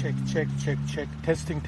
check. Testing. Check. Testing.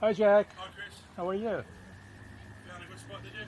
Hi Jack, Hi Chris, how are you? found a good spot did you?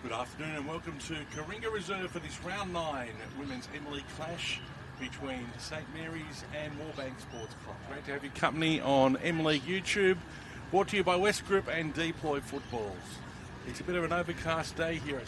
Good afternoon and welcome to Kooringa Reserve for this round 9 Women's M.S.C clash between St Mary's and Moorebank Sports Club. Great to have your company on M.S.C YouTube, brought to you by West Group and Deploy Footballs. It's a bit of an overcast day here at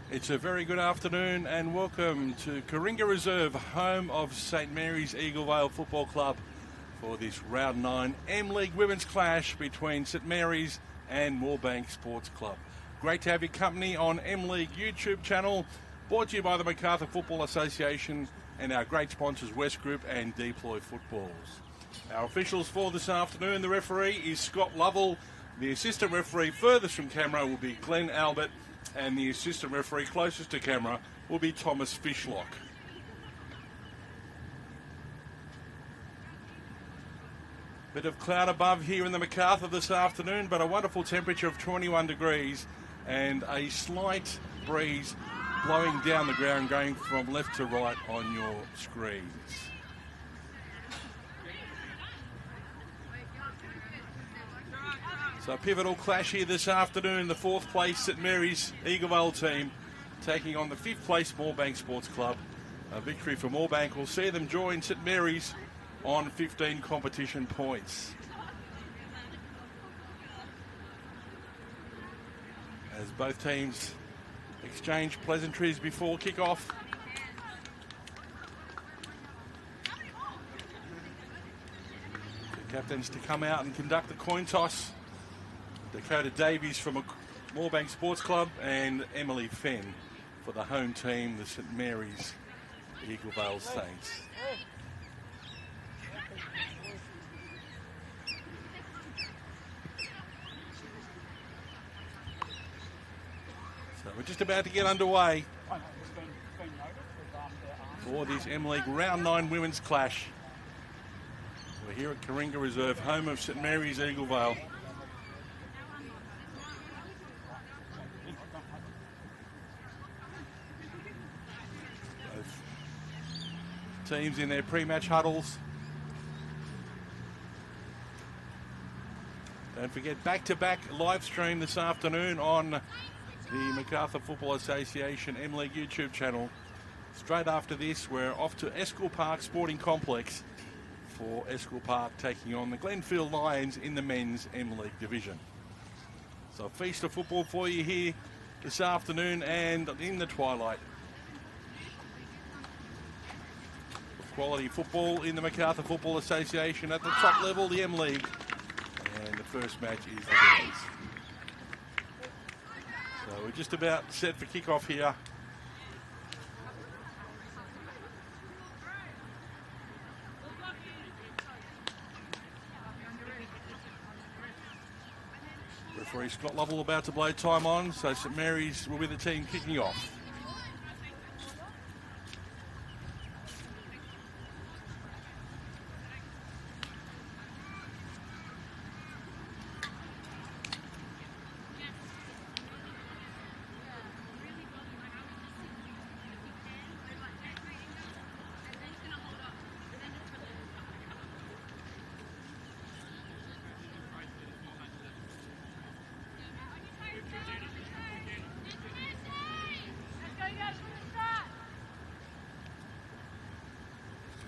It's a very good afternoon and welcome to Kooringa Reserve, home of St Mary's Eaglevale Football Club, for this round 9 M-League Women's Clash between St Mary's and Moorebank Sports Club. Great to have your company on M-League YouTube channel, brought to you by the Macarthur Football Association and our great sponsors West Group and Deploy Footballs. Our officials for this afternoon, the referee is Scott Lovell. The assistant referee furthest from camera will be Glenn Albert, and the assistant referee closest to camera will be Thomas Fishlock. Bit of cloud above here in the Macarthur this afternoon, but a wonderful temperature of 21 degrees and a slight breeze blowing down the ground, going from left to right on your screens. So a pivotal clash here this afternoon. The 4th place St Mary's Eaglevale team taking on the 5th place Moorebank Sports Club. A victory for Moorebank will see them join St Mary's on 15 competition points. As both teams exchange pleasantries before kick-off. The captains to come out and conduct the coin toss. Dakota Davies from Moorebank Sports Club and Emily Fenn for the home team, the St Mary's Eaglevale Saints. So we're just about to get underway for this M-League Round 9 Women's Clash. We're here at Kooringa Reserve, home of St Mary's Eaglevale. Teams in their pre-match huddles. Don't forget, back-to-back live stream this afternoon on the Macarthur Football Association M-League YouTube channel. Straight after this, we're off to Esquill Park Sporting Complex for Esquill Park taking on the Glenfield Lions in the men's M-League division. So a feast of football for you here this afternoon and in the twilight. Quality football in the Macarthur Football Association at the top level, the M-League. And the first match is the girls. So we're just about set for kick-off here. Referee Scott Lovell about to blow time on, so St Mary's will be the team kicking off.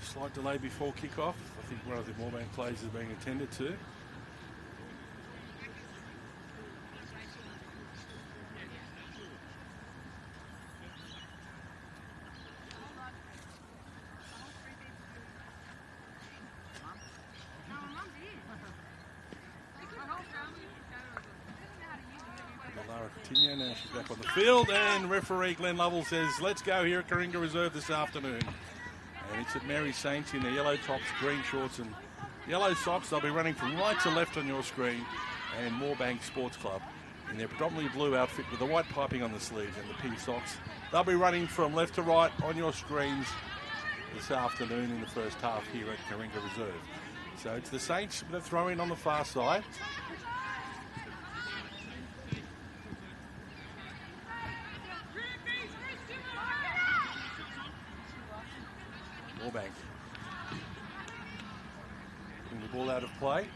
Slight delay before kick-off. I think one of the Moorebank players is being attended to. Lara Coutinho, now she's back on the field, and referee Glenn Lovell says, let's go here at Kooringa Reserve this afternoon. And it's St Mary's Saints in their yellow tops, green shorts and yellow socks. They'll be running from right to left on your screen. And Moorebank Sports Club in their predominantly blue outfit with the white piping on the sleeves and the pink socks. They'll be running from left to right on your screens this afternoon in the first half here at Kooringa Reserve. So it's the Saints that throw in on the far side. Moorebank. Putting the ball out of play.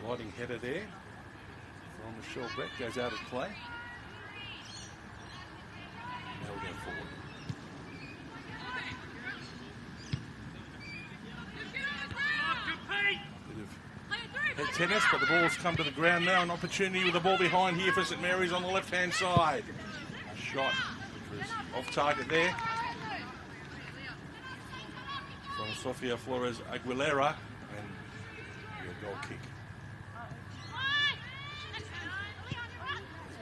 Gliding header there from Michelle Brett goes out of play. Now we go forward. Bit of head tennis, but the ball's come to the ground now. An opportunity with the ball behind here for St Mary's on the left-hand side. shot, which was off target there. From Sofia Flores Aguilera, and a goal kick.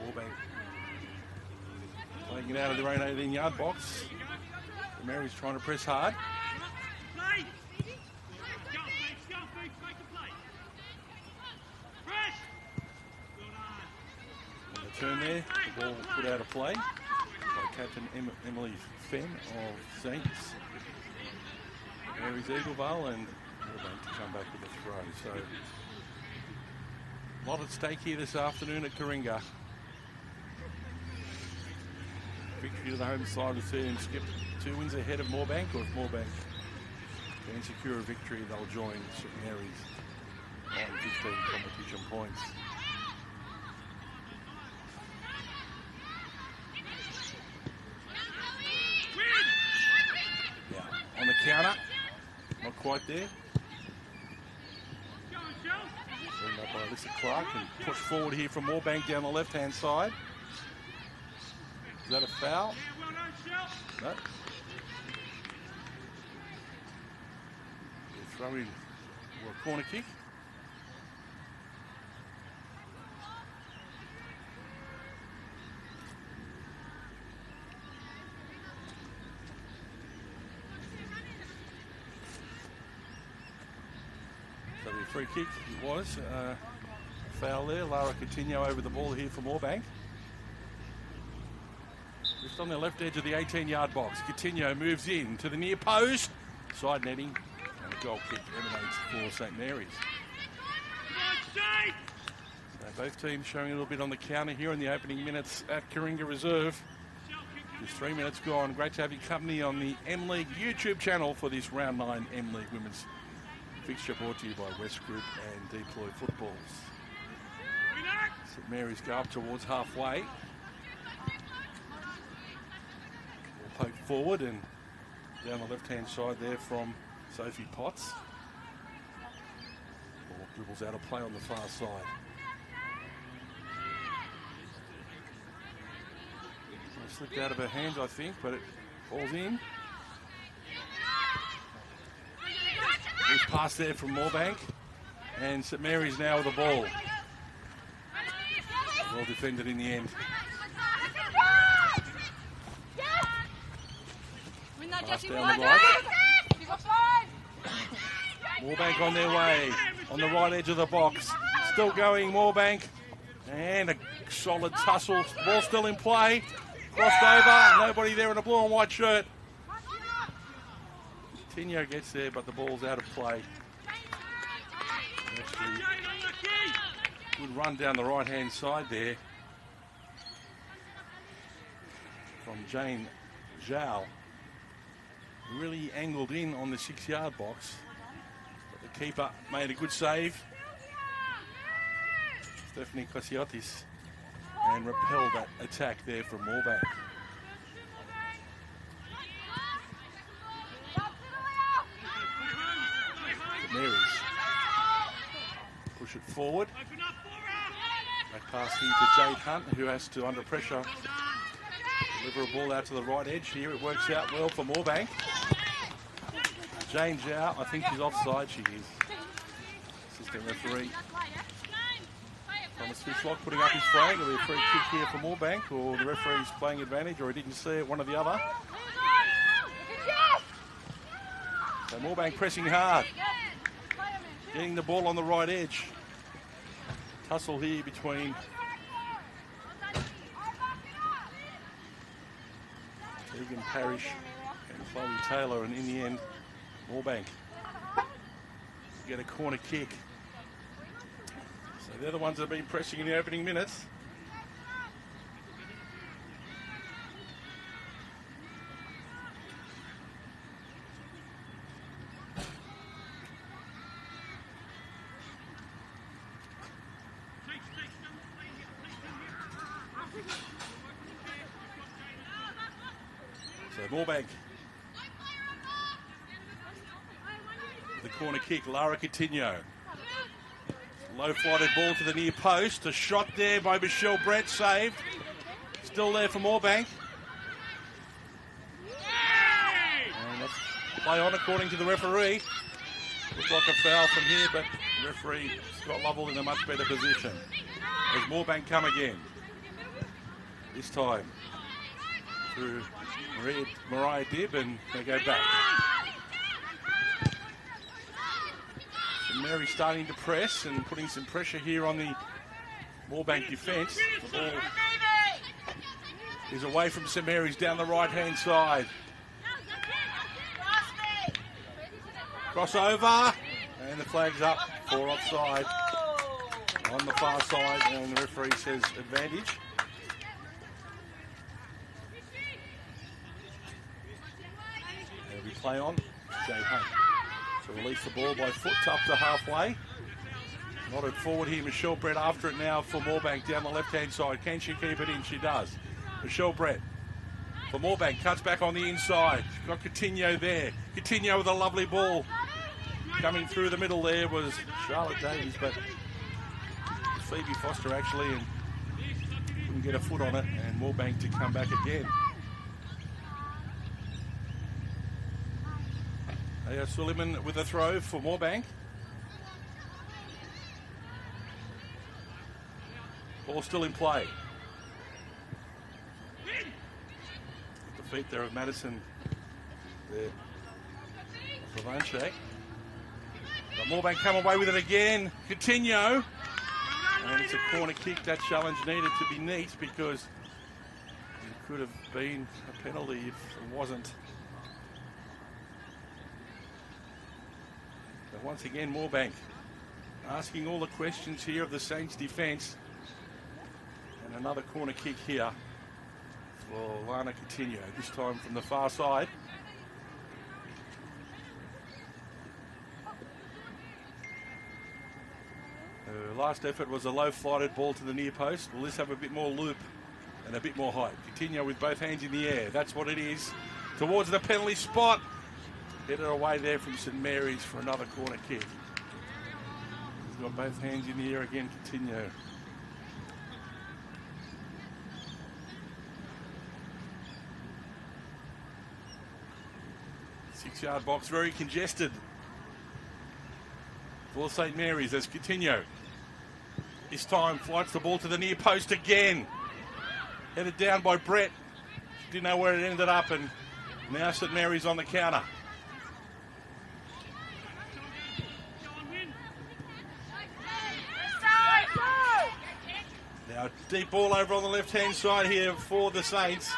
Warbank playing it out of their own 18-yard box. Mary's trying to press hard. On the turn there, the ball put out of play by Captain Emily Fenn of Saints. Mary's Eaglevale, and Warbank to come back with a throw. So a lot at stake here this afternoon at Kooringa. Victory to the home side of the team, skip 2 wins ahead of Moorbank, or if Moorbank can secure a victory, they'll join St Mary's on 15 competition points. Yeah, on the counter, not quite there. Seen up by Alyssa Clark and push forward here from Moorbank down the left-hand side. Is that a foul? No. We'll throw in a corner kick. So the free kick it was. Foul there. Lara Coutinho over the ball here for Moorbank. Just on the left edge of the 18-yard box. Coutinho moves in to the near post. Side netting. And a goal kick emanates for St Mary's. So both teams showing a little bit on the counter here in the opening minutes at Kooringa Reserve. Just 3 minutes gone. Great to have your company on the M-League YouTube channel for this Round 9 M-League Women's fixture, brought to you by West Group and Deploy Footballs. St Mary's go up towards halfway. Poke forward and down the left-hand side there from Sophie Potts. Ball dribbles out of play on the far side. It slipped out of her hands, I think, but it falls in. Good pass there from Moorbank, and St Mary's now with the ball. Well defended in the end. Pass down the right. Moorbank on their way, on the right edge of the box. Still going, Moorbank. And a solid tussle. Ball still in play. Crossed over. Nobody there in a blue and white shirt. Coutinho gets there, but the ball's out of play. Actually, good run down the right-hand side there from Jane Zhao. Really angled in on the 6-yard box. But the keeper made a good save. Stephanie Kosiotis, and repelled that attack there from Moorbank. Mary's push it forward. Back pass here to Jade Hunt, who has to, under pressure, deliver a ball out to the right edge here. It works out well for Moorbank. Jane Zhao, I think she's offside. She is. Assistant referee Thomas Fishlock putting up his flag. It'll be a free kick here for Moorbank, or the referee's playing advantage, or he didn't see it, one or the other. So Moorbank pressing hard, getting the ball on the right edge. Tussle here between Tegan Parrish and Chloe Taylor, and in the end, Moorbank get a corner kick. So they're the ones that have been pressing in the opening minutes. So Moorbank, the corner kick, Lara Coutinho. Low flighted ball to the near post. A shot there by Michelle Brett, saved. Still there for Moorbank. Play on according to the referee. Looks like a foul from here, but referee Scott Lovell in a much better position. As Moorebank come again. This time through Mariah Dibb, and they go back. St Mary's starting to press and putting some pressure here on the Moorebank defence. The ball is away from St Mary's down the right-hand side. Crossover, and the flag's up for offside on the far side, and the referee says advantage. There'll be play on. Jay Hunt to release the ball by foot up to halfway. Nodded forward here, Michelle Brett after it now for Moorebank down the left-hand side. Can she keep it in? She does. Michelle Brett for Moorebank, cuts back on the inside. Got Coutinho there. Coutinho with a lovely ball. Coming through the middle there was Charlotte Davies, but Phoebe Foster actually, and couldn't get a foot on it, and Moorebank to come back again. Suleiman with a throw for Moorebank. Ball still in play. The feet there of Madison there. Lavanche. But Moorebank come away with it again. Coutinho. And it's a corner kick. That challenge needed to be neat because it could have been a penalty if it wasn't. But once again, Moorebank asking all the questions here of the Saints defence. And another corner kick here for Lana Coutinho, this time from the far side. Her last effort was a low-flighted ball to the near post. Will this have a bit more loop and a bit more height? Coutinho with both hands in the air. That's what it is. Towards the penalty spot. Headed away there from St Mary's for another corner kick. He's got both hands in the air again, Coutinho. Six-yard box, very congested for St Mary's as Coutinho this time flights the ball to the near post again. Headed down by Brett. Didn't know where it ended up, and now St Mary's on the counter. Now deep ball over on the left-hand side here for the Saints.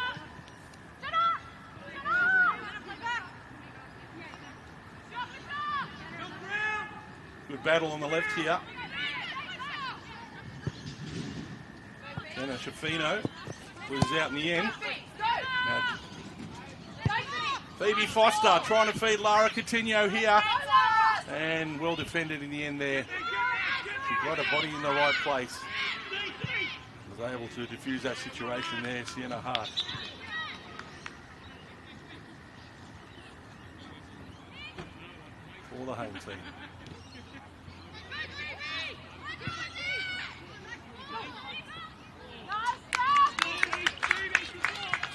Good battle on the left here. Anna Shafino was out in the end. Now, Phoebe Foster trying to feed Lara Coutinho here. And well defended in the end there. She got her body in the right place. Was able to defuse that situation there, Sienna Hart. For the home team.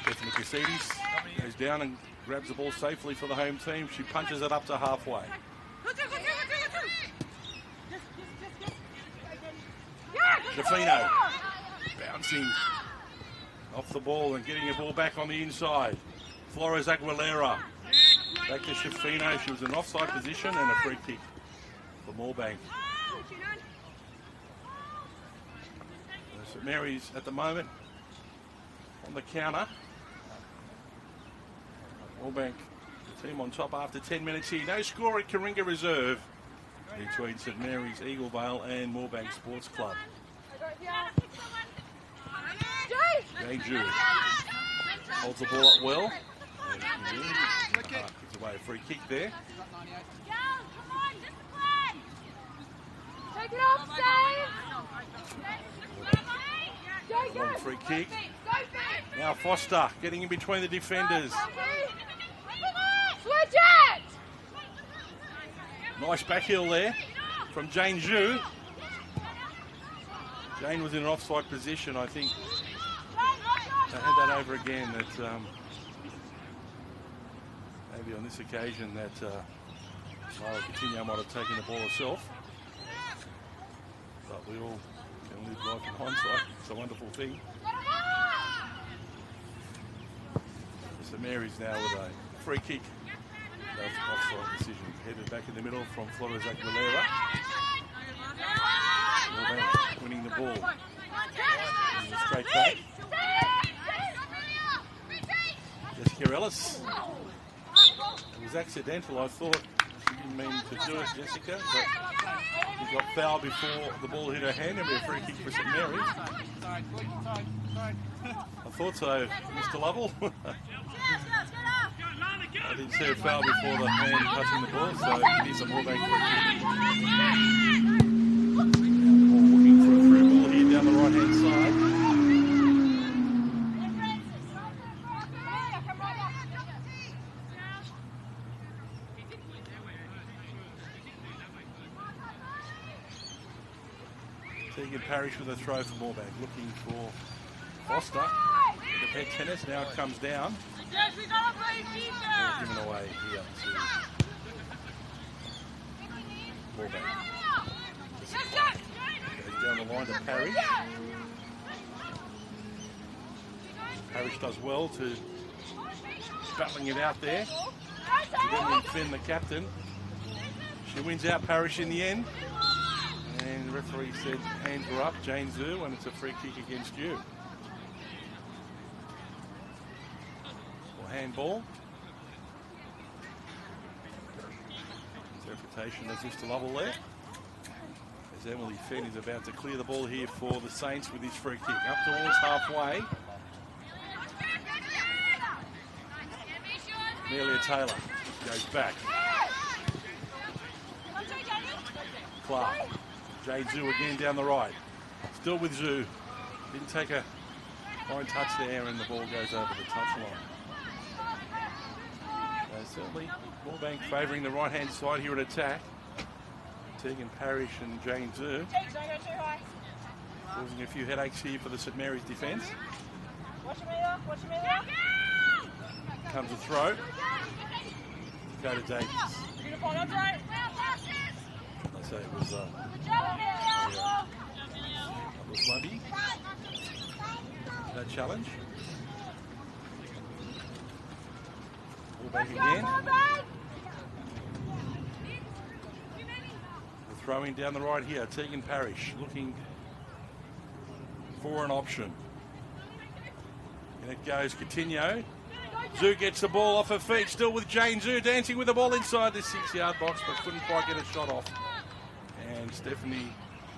Stephanie Cassides goes down and grabs the ball safely for the home team. She punches it up to halfway. Shafino bouncing off the ball and getting the ball back on the inside. Flores Aguilera back to Shafino. She was in offside position and a free kick for Moorebank. St Mary's at the moment on the counter. Moorebank, the team on top after 10 minutes here. No score at Kooringa Reserve between St Mary's, Eaglevale and Moorebank Sports Club. Jane Jew holds the ball up well. Gets away a free kick there. Take it off, Dave. Long free kick. Now Foster getting in between the defenders. Switch it! Nice back heel there from Jane Jew. Jane was in an offside position, I think. I had that over again. That maybe maybe on this occasion that Lara Coutinho might have taken the ball herself. But we all can live life in hindsight. It's a wonderful thing. St Mary's now with a free kick. That's offside decision. Headed back in the middle from Flores Aguilera. Moorebank winning the ball. Straight back. Jessica Ellis. It was accidental, I thought. She didn't mean to do it, Jessica, but she got fouled before the ball hit her hand. It'll be a free kick for St Mary's. I thought so, Mr. Lovell. I didn't see a foul before the hand touching the ball, so it is a Moorebank free kick. Looking for a through ball here down the right-hand side. Tegan Parrish with a throw for Moorebank, looking for Foster. The pet tennis, now it comes down. Given away here to Moorebank. Goes down the line to Parrish. Parrish does well to battling it out there. Then Finn, the captain. She wins out Parrish in the end. And the referee said hands were up, Jane Zhu, and it's a free kick against you. Or handball. Interpretation of Mr. Lovell there. As Emily Fenn is about to clear the ball here for the Saints with his free kick. Up towards halfway. Amelia Taylor goes back. Clark. Jade Zhu again down the right. Still with Zhu. Didn't take a fine touch there and the ball goes over the touchline. Certainly Moorebank favouring the right-hand side here at attack. Tegan Parrish and Jane Zhu. Causing a few headaches here for the St Mary's defence. Comes a throw. Go to Davies. I say it was Lundy. That challenge. Ball back again. The throw-in down the right here. Tegan Parrish looking for an option. And it goes Coutinho. Zhu gets the ball off her feet, still with Jane Zhu dancing with the ball inside the 6-yard box, but couldn't quite get a shot off. And Stephanie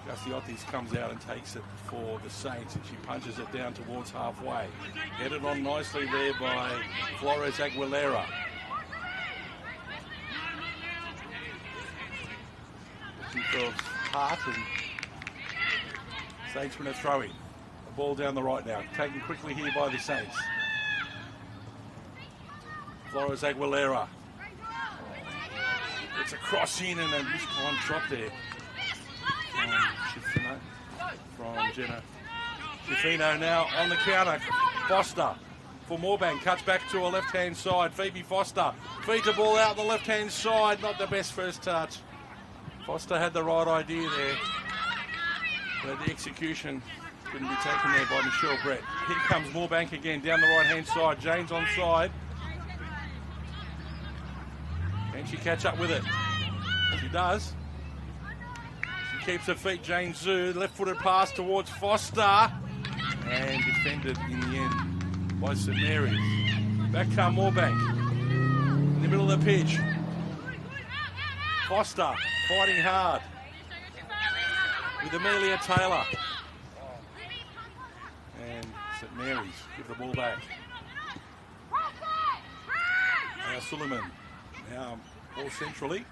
Gasiotis comes out and takes it for the Saints, and she punches it down towards halfway. Headed on nicely there by Flores Aguilera. Looking for Hart, and Saints win a throw-in. The ball down the right now, taken quickly here by the Saints. Flores Aguilera. It's a cross in and a mistimed shot there. From Jenna Schifino now on the counter. Foster for Moorebank. Cuts back to a left-hand side. Phoebe Foster feeds the ball out the left-hand side. Not the best first touch. Foster had the right idea there, but the execution couldn't be taken there by Michelle Brett. Here comes Moorebank again down the right-hand side. Jane's onside. Can she catch up with it? She does. She keeps her feet, Jane Zhu. Left-footed pass towards Foster. And defended in the end by St Mary's. Back come Moorebank. In the middle of the pitch. Foster fighting hard. With Amelia Taylor. And St Mary's give the ball back. Now Suleiman. Now ball centrally.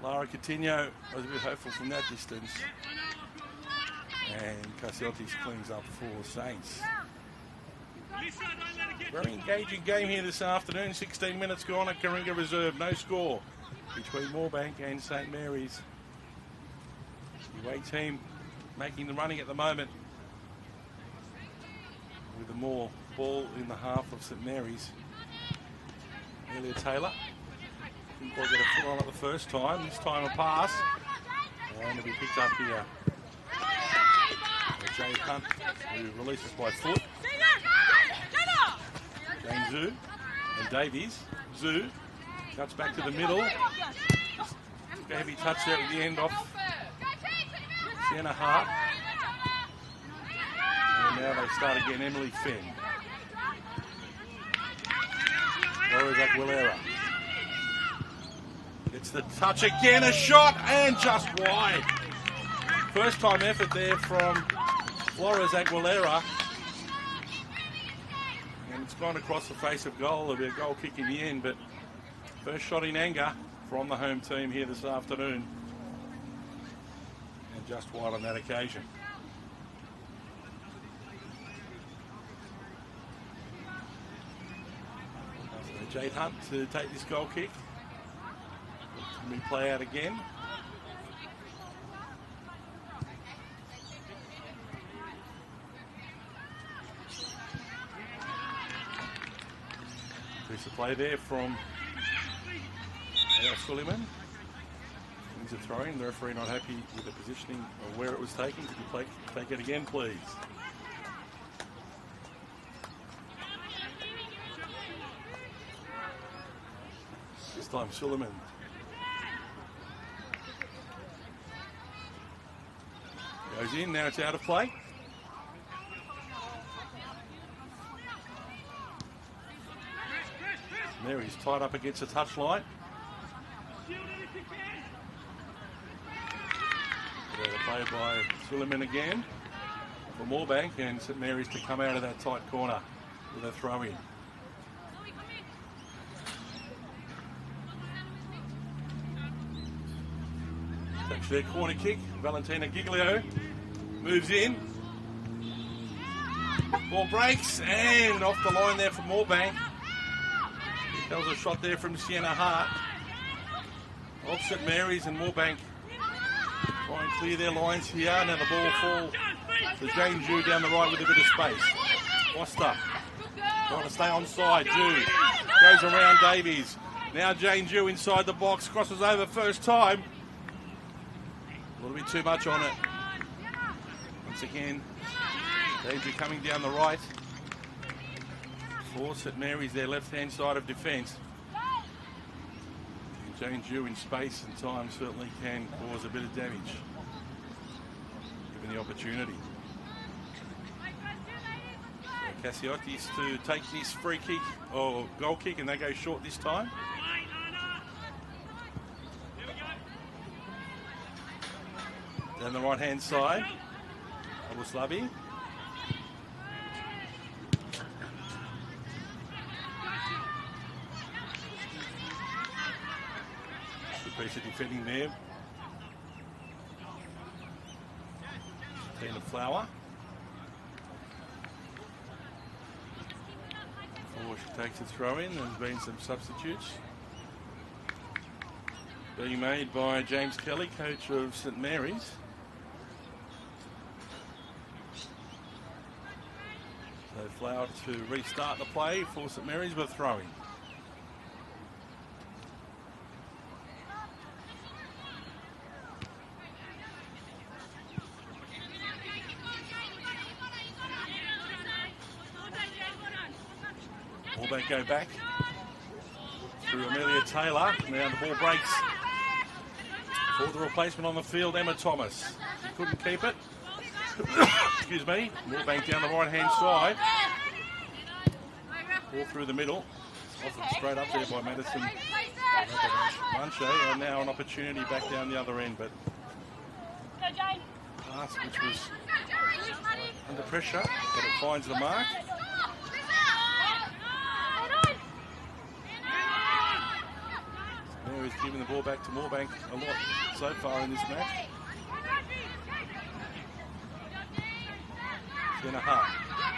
Lara Coutinho was a bit hopeful from that distance. And Casiotis cleans up for Saints. Very engaging game here this afternoon. 16 minutes gone at Kooringa Reserve. No score between Moorebank and St Mary's. The away team making the running at the moment. With the more ball in the half of St Mary's. Amelia Taylor. Didn't quite get a foot on it the first time. This time a pass. And it'll be picked up here. Jade Hunt, who releases by foot. Jane Zhu and Davies. Zhu cuts back to the middle. Took a heavy touch there at the end off Sienna Hart. And now they start again, Emily Fenn. Flores Aguilera. Gets the touch again, a shot, and just wide. First time effort there from Flores Aguilera. And it's gone across the face of goal. There'll be a goal kick in the end, but first shot in anger from the home team here this afternoon. And just wide on that occasion. So Jade Hunt to take this goal kick. Can we play out again? Piece of play there from Suleiman. Things are throwing. The referee not happy with the positioning of where it was taken. Could you take it again, please? This time Suleiman. Goes in, now it's out of play. Mary's tied up against the touchline. They're played by Suleiman again for Moorebank, and St Mary's to come out of that tight corner with a throw in. Takes their corner kick. Valentina Giglio moves in. Ball breaks and off the line there for Moorebank. That was a shot there from Sienna Hart. Off St Mary's, and Moorebank try and clear their lines here. Now the ball falls to Jane Zhu down the right with a bit of space. Foster trying to stay onside. Zhu goes around Davies. Now Jane Zhu inside the box, crosses over first time. A little bit too much on it. Once again, Jane Zhu coming down the right. For St Mary's, their left-hand side of defence. Jane Zhu in space and time certainly can cause a bit of damage, given the opportunity. So Cassiotis to take this free kick or goal kick, and they go short this time. Down the right-hand side, Abuslabi. Piece of defending there. Tina Flower. Before she takes a throw in, there's been some substitutes being made by James Kelly, coach of St Mary's. So Flower to restart the play for St Mary's with throwing. They go back through Amelia Taylor. Now the ball breaks for the replacement on the field, Emma Thomas. She couldn't keep it. Excuse me. Moorebank down the right-hand side. Ball through the middle. Offered straight up there by Madison Munche. And now an opportunity back down the other end, but pass which was under pressure, but it finds the mark. Mary's giving the ball back to Moorebank a lot so far in this match. Sienna Hart,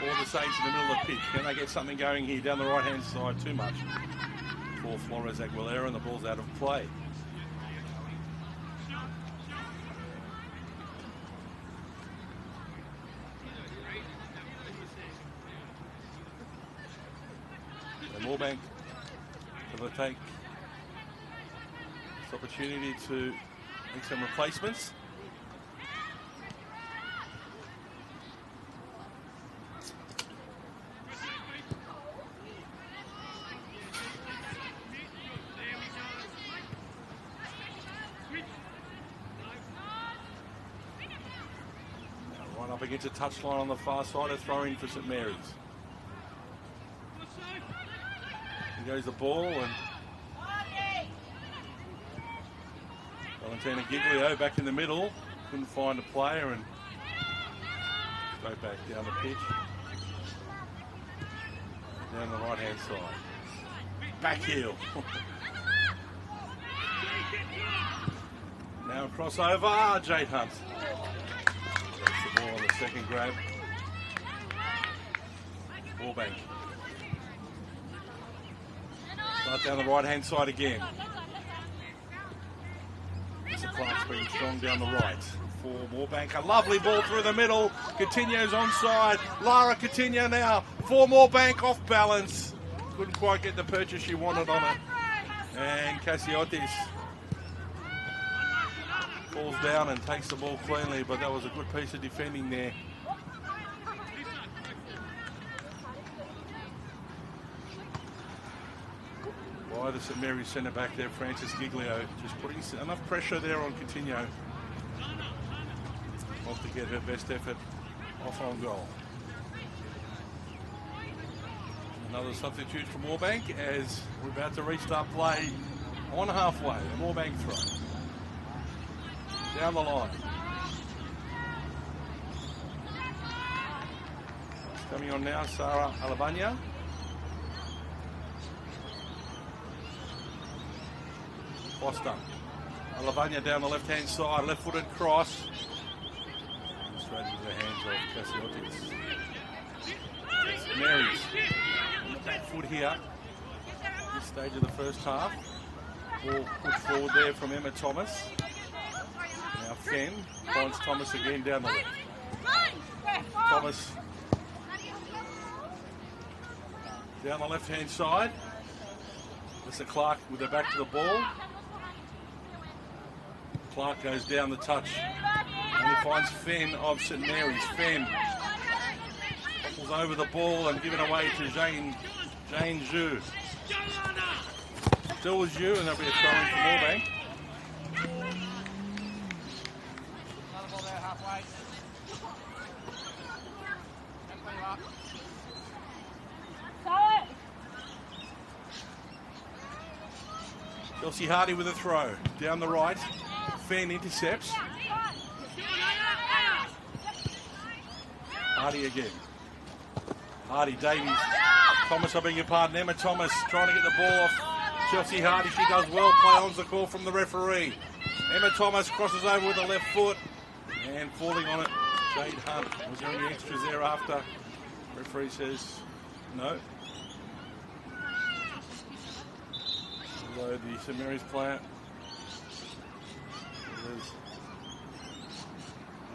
all the Saints in the middle of the pitch. Can they get something going here down the right-hand side? Too much for Flores Aguilera, and the ball's out of play. And Moorebank for the take this opportunity to make some replacements. Right up against a touchline on the far side, a throw in for St Mary's. Here goes the ball, and Valentina Giglio back in the middle, couldn't find a player and straight back down the pitch, down the right hand side. Back heel. Now a crossover, Jade Hunt. Takes the ball on the second grab. Warbank. Start down the right hand side again. Mr. Clark's been strong down the right for Warbank. A lovely ball through the middle. Coutinho's onside. Lara Coutinho now for Warbank, off balance. Couldn't quite get the purchase she wanted on it. And Cassiotis falls down and takes the ball cleanly, but that was a good piece of defending there. By the St Mary's centre back there, Francis Giglio, just putting enough pressure there on Coutinho. Wants to get her best effort off on goal. Another substitute from Warbank as we're about to restart play on halfway. A Warbank throw. Down the line. It's coming on now, Sarah Alavanya. Foster. Alavanya down the left-hand side, left-footed cross. Straight into the hands of Cassiotis. It's Mary's on the back foot here. At this stage of the first half. Ball put forward there from Emma Thomas. Now Fenn finds Thomas again down the left. Thomas down the left-hand side. Mr. Clark with her back to the ball. Clark goes down the touch and he finds Fenn of St Mary's. Fenn pulls over the ball and given away to Jane Zhu. Still with Zhu, and there'll be a throw in for Warbank. Chelsea Hardy with a throw down the right. Fenn intercepts. Hardy again. Hardy, Davies, Thomas, I beg your pardon. Emma Thomas trying to get the ball off Chelsea Hardy. She does well. Play on's the call from the referee. Emma Thomas crosses over with the left foot and falling on it. Jade Hunt. Was there any extras there after? Referee says no. Although the St Mary's player is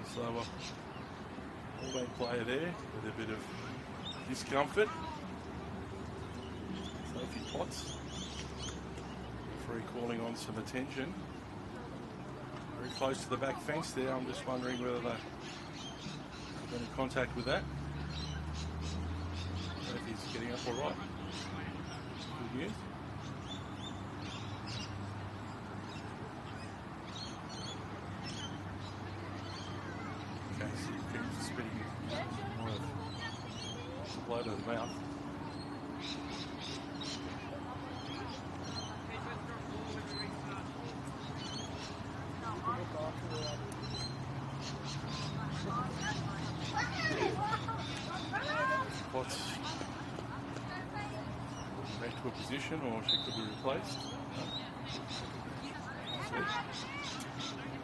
a slower all-back player there with a bit of discomfort. Sophie Potts. Referee calling on some attention. Very close to the back fence there. I'm just wondering whether they're in contact with that. Sophie's getting up all right. Good news. Blow to the mouth. Potts back to a position, or she could be replaced.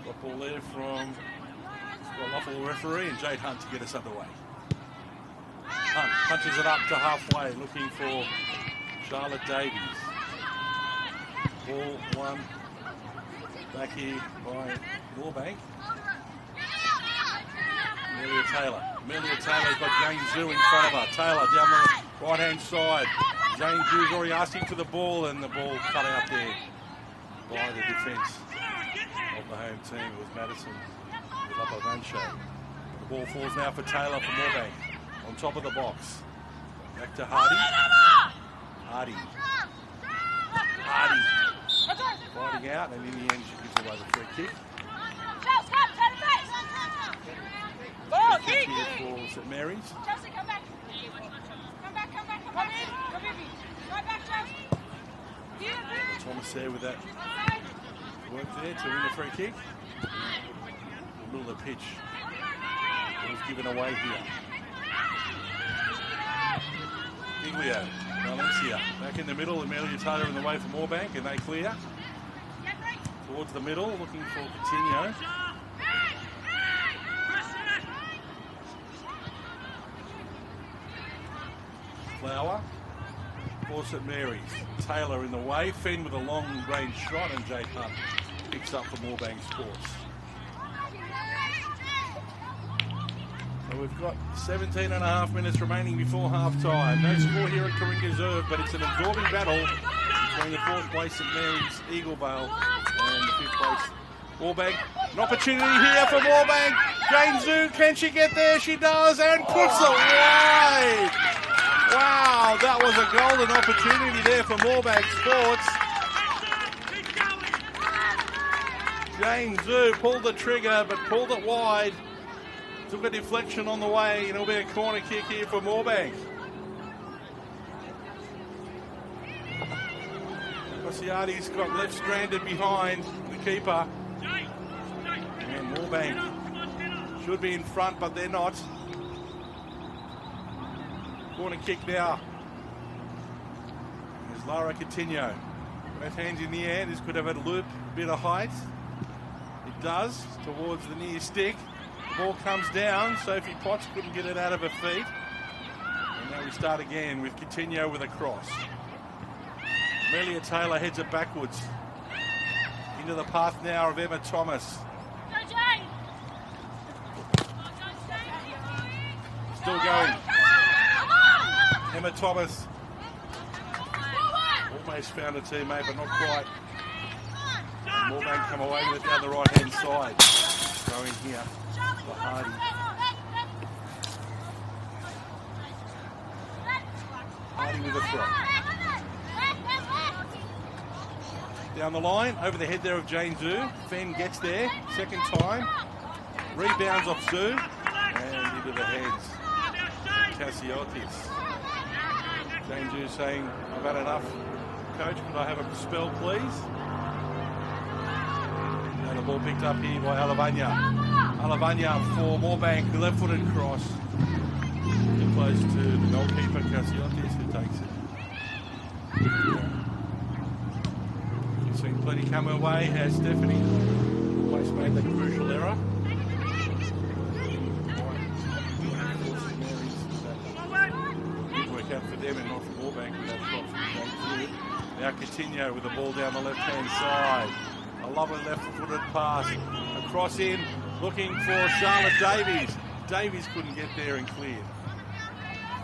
Got ball there from the lawful referee and Jade Hunt to get us underway. Hunt punches it up to halfway, looking for Charlotte Davies. Ball one back here by Warbank. Amelia Taylor's got Jane Zhu in front of her. Taylor down the right-hand side. Jane Drew's already asking for the ball, and the ball cut out there by the defence of the home team. It was Madison with Upper Rancho. The ball falls now for Taylor from Moorebank. On top of the box. Back to Hardy. Fighting out, and in the end she gives away the free kick. Free kick here for St Mary's. Thomas there with that work there to win the free kick. The middle of the pitch. It was given away here. Giglio, Valencia back in the middle. Amelia Taylor in the way for Moorebank, and they clear towards the middle, looking for Coutinho. Flower for St Mary's. Taylor in the way. Fenn with a long-range shot, and Jake Hunt picks up for Moorebank Sports. So we've got 17 and a half minutes remaining before half-time. No score here at Kooringa Reserve, but it's an absorbing battle between the 4th place St Mary's, Eaglevale, and the 5th place Moorebank. An opportunity here for Moorebank. Jane Zhu, can she get there? She does, and puts it wide. Wow, that was a golden opportunity there for Moorebank Sports. Jane Zhu pulled the trigger, but pulled it wide. Took a deflection on the way, and it'll be a corner kick here for Moorebank. Rossiardi's got left stranded behind the keeper. And Moorebank should be in front, but they're not. Corner kick now. There's Lara Coutinho. Both hands in the air. This could have a loop, a bit of height. It does, towards the near stick. Ball comes down. Sophie Potts couldn't get it out of her feet. And now we start again with Coutinho with a cross. Amelia Taylor heads it backwards. Into the path now of Emma Thomas. Still going. Emma Thomas almost found a teammate, but not quite. Moorebank come away with it down the right-hand side. Going here for Hardy. Hardy with a throw. Down the line, over the head there of Jane Zhu. Fenn gets there, second time. Rebounds off Zhu, and into the hands of Cassiotis. Jane Zhu saying, I've had enough. Coach, could I have a spell, please? And the ball picked up here by Alavanya. Alavanya for Moorebank, left-footed cross. Too close to the goalkeeper, Cassiotis, who takes it. You've seen plenty come her way, has Stephanie. Always made that crucial error. Out for them and not for Moorebank with that shot from Jane Zhu. Now Coutinho with the ball down the left-hand side. A lovely left-footed pass. A cross in, looking for Charlotte Davies. Davies couldn't get there and cleared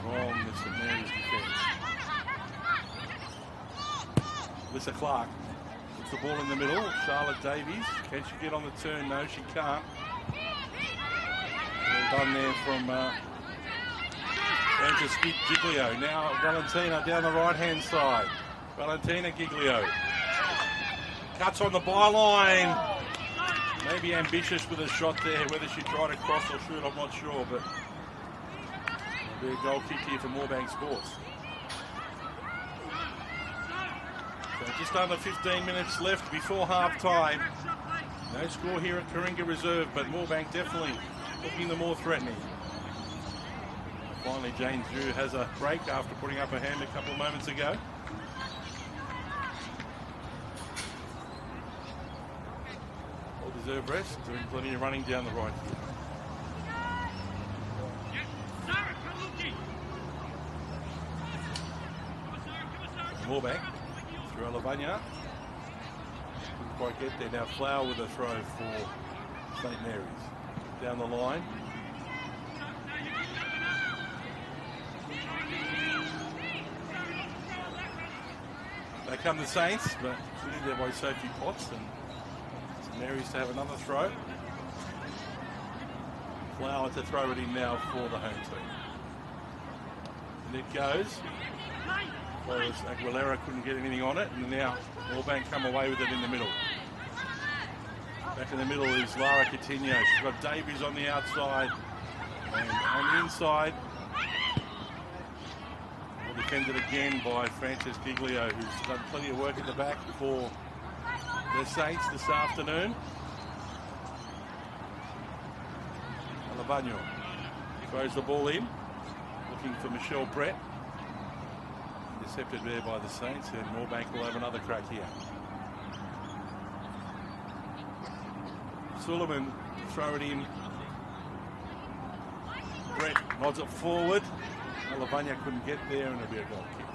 from the St Mary's defence. Lisa Clark puts the ball in the middle. Charlotte Davies, can she get on the turn? No, she can't. Well done there from Giglio. Now Valentina down the right-hand side. Valentina Giglio. Cuts on the byline. Maybe ambitious with a shot there. Whether she tried to cross or shoot, I'm not sure. But it'll be a goal kick here for Moorebank Sports. So just under 15 minutes left before half-time. No score here at Kooringa Reserve, but Moorebank definitely looking the more threatening. Finally, Jane Zhu has a break after putting up her hand a couple of moments ago. Well-deserved rest, doing plenty of running down the right here. Moorebank through Alavanya. Couldn't quite get there. Now Flower with a throw for St Mary's. Down the line. They come the Saints, but winning there by Sophie Potts, and St Mary's to have another throw. Flower to throw it in now for the home team. And it goes. Whereas Aguilera couldn't get anything on it, and now Moorebank come away with it in the middle. Back in the middle is Lara Coutinho. She's got Davies on the outside, and on the inside, well, defended again by Frances Giglio, who's done plenty of work at the back for the Saints this afternoon. Alabano throws the ball in, looking for Michelle Brett. Intercepted there by the Saints, and Moorebank will have another crack here. Suleiman throw it in. Brett nods it forward. Alabano couldn't get there, and it'll be a goal kick.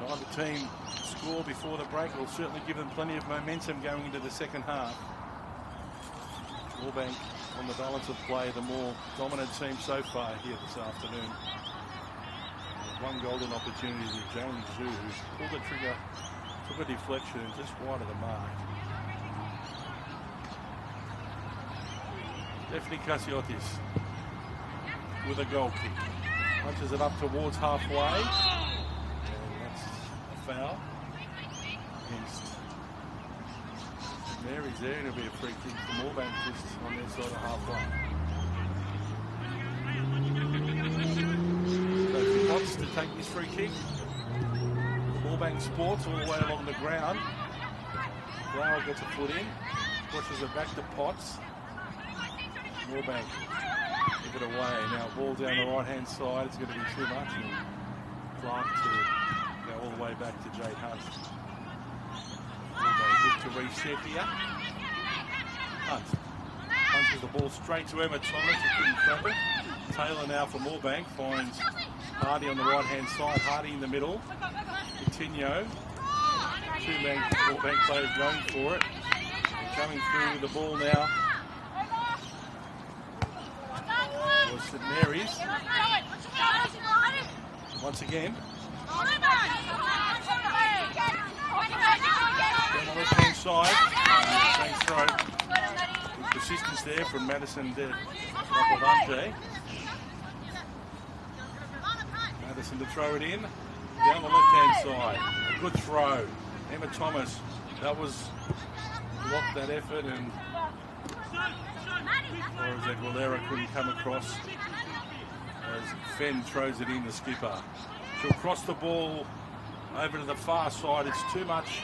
Neither team score before the break will certainly give them plenty of momentum going into the second half. Moorebank on the balance of play, the more dominant team so far here this afternoon. One golden opportunity to Joan Zhu, who pulled the trigger, took a deflection and just wide of the mark. Stephanie Cassiotis with a goal kick. Punches it up towards halfway. And that's a foul against Mary's there, and it'll be a free kick for Moorebank just on their side of halfway. Sophie Potts to take this free kick. Moorebank Sports all the way along the ground. Flower gets a foot in, pushes it back to Potts. Moorebank give it away. Now ball down the right hand side. It's going to be too much, and Clark to go all the way back to Jade Hunt. Look to reset here. Hunt punches the ball straight to Emma Thomas, who couldn't trap it. Taylor now for Moorebank finds Hardy on the right hand side. Hardy in the middle. Coutinho. Two Moorebank players going for it. They're coming through with the ball now. Was St Mary's. Once again. Down the left-hand side. Same throw. With persistence there from Madison to Lapavante. Madison to throw it in. Down the left-hand side. A good throw. Emma Thomas. That was blocked that effort, and whereas Aguilera couldn't come across as Fenn throws it in, the skipper. She'll cross the ball over to the far side. It's too much.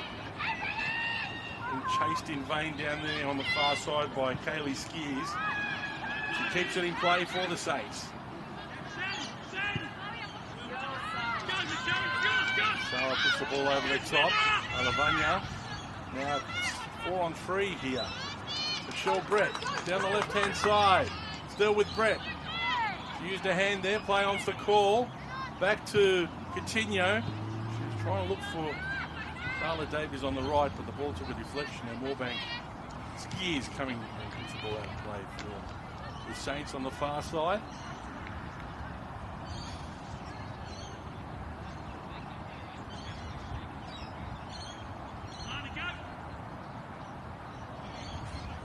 And chased in vain down there on the far side by Kaylee Skiers. She keeps it in play for the Saints. Sarah puts the ball over the top. Alavanya. Now 4-on-3 here. Michelle Brett down the left-hand side. Still with Brett. She used her hand there. Play on's the call. Back to Coutinho. She was trying to look for Carla Davies on the right, but the ball took a deflection, and Moorebank Skiers coming and puts the ball out of play for the Saints on the far side.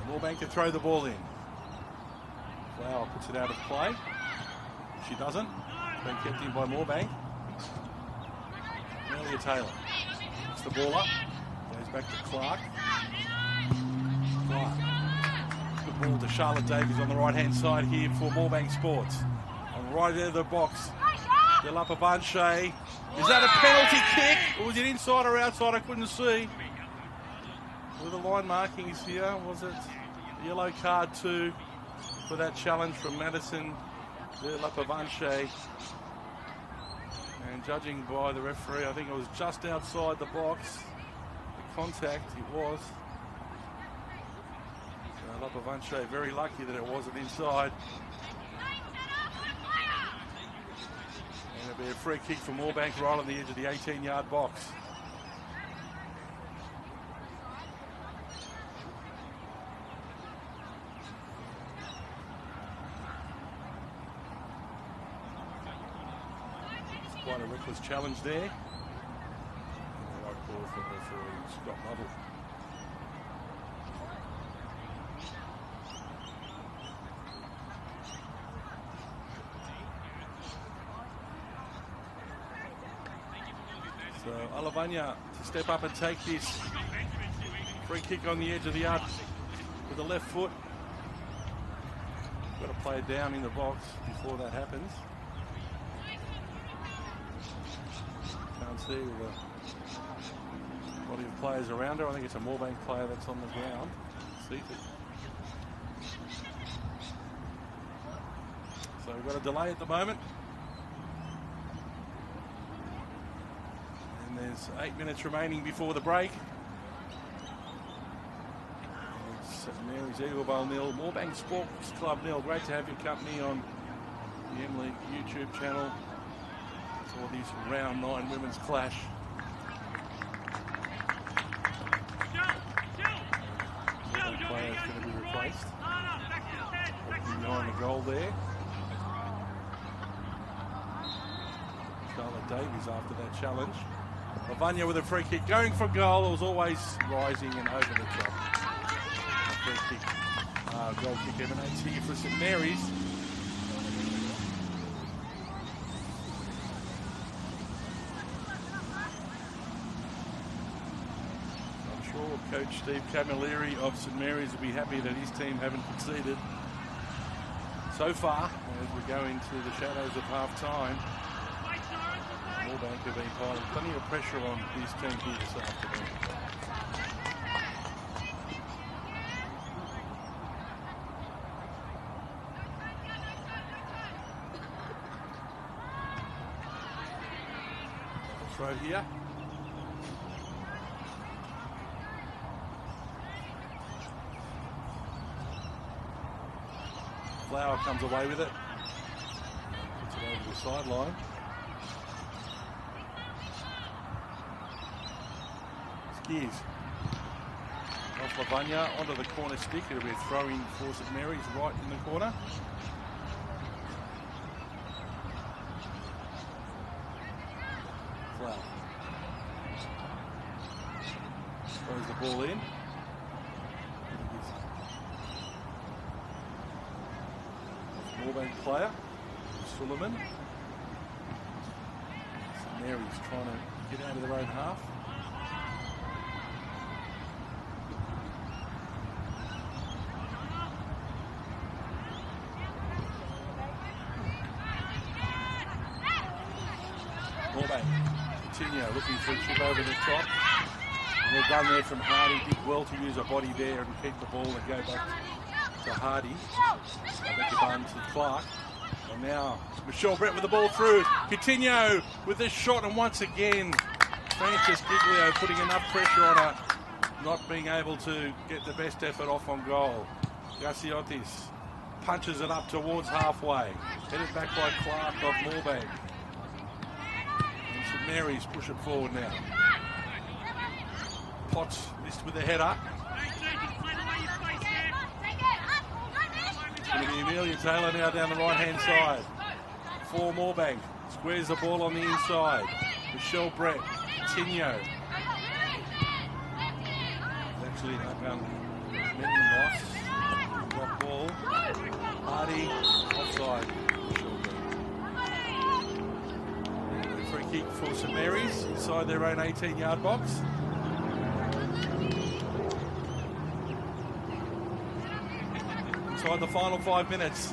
Moorebank can throw the ball in. Flower puts it out of play. She doesn't. It's been kept in by Moorebank. Amelia Taylor puts the ball up. Goes back to Clark. Clark. Good ball to Charlotte Davies on the right-hand side here for Moorebank Sports. On the right end of the box. De La Pavanche. Is that a penalty kick? Or was it inside or outside? I couldn't see. With the line markings here, was it yellow card 2 for that challenge from Madison de La Pavanche? And judging by the referee, I think it was just outside the box. The contact, it was. So La Pavanche very lucky that it wasn't inside. And it'll be a free kick for Moorebank right on the edge of the 18-yard box. quite a reckless challenge there. And the right call for referee Scott Lovell. So Alavanya to step up and take this free kick on the edge of the yard with the left foot. Got to play it down in the box before that happens. Can't see the body of players around her. I think it's a Moorebank player that's on the ground, seated. So we've got a delay at the moment. And there's 8 minutes remaining before the break. St Mary's Eaglevale 0, Moorebank Sports Club 0. Great to have your company on the M.League YouTube channel for this round 9 women's clash. The player is going to be replaced. Behind the goal there. Charlotte Davies after that challenge. Lavanya with a free kick going for goal. It was always rising and over the top. Free kick, goal kick emanates here for St Mary's. I'm sure Coach Steve Camilleri of St Mary's will be happy that his team haven't conceded so far as we go into the shadows of half time. Moorebank have been piling plenty of pressure on his team here this afternoon. Throw here. Flower comes away with it. Puts it over the sideline. Skiers. Off Lavanya onto the corner stick. It'll be a throw-in for St Mary's right in the corner. Throws the ball in. Moorebank player, Suleiman. St Mary's trying to get out of their own half. Moorebank, Coutinho looking for a chip over the top. Well done there from Hardy. Did well to use a body there and keep the ball and go back to Hardy. I beg your pardon, to Clark. And now Michelle Brett with the ball through. Coutinho with this shot, and once again Francis Giglio putting enough pressure on her, not being able to get the best effort off on goal. Gassiotis punches it up towards halfway. Headed back by Clark of Moorebank. And St Mary's push it forward now. Potts missed with the header. It's going to be Amelia Taylor now down the right-hand side. For Moorebank. Squares the ball on the inside. Michelle Brett. Coutinho. Actually an outbound Metten loss. Drop ball. Hardy. Offside. Michelle Brett. Free kick for St Mary's inside their own 18-yard box. Inside the final 5 minutes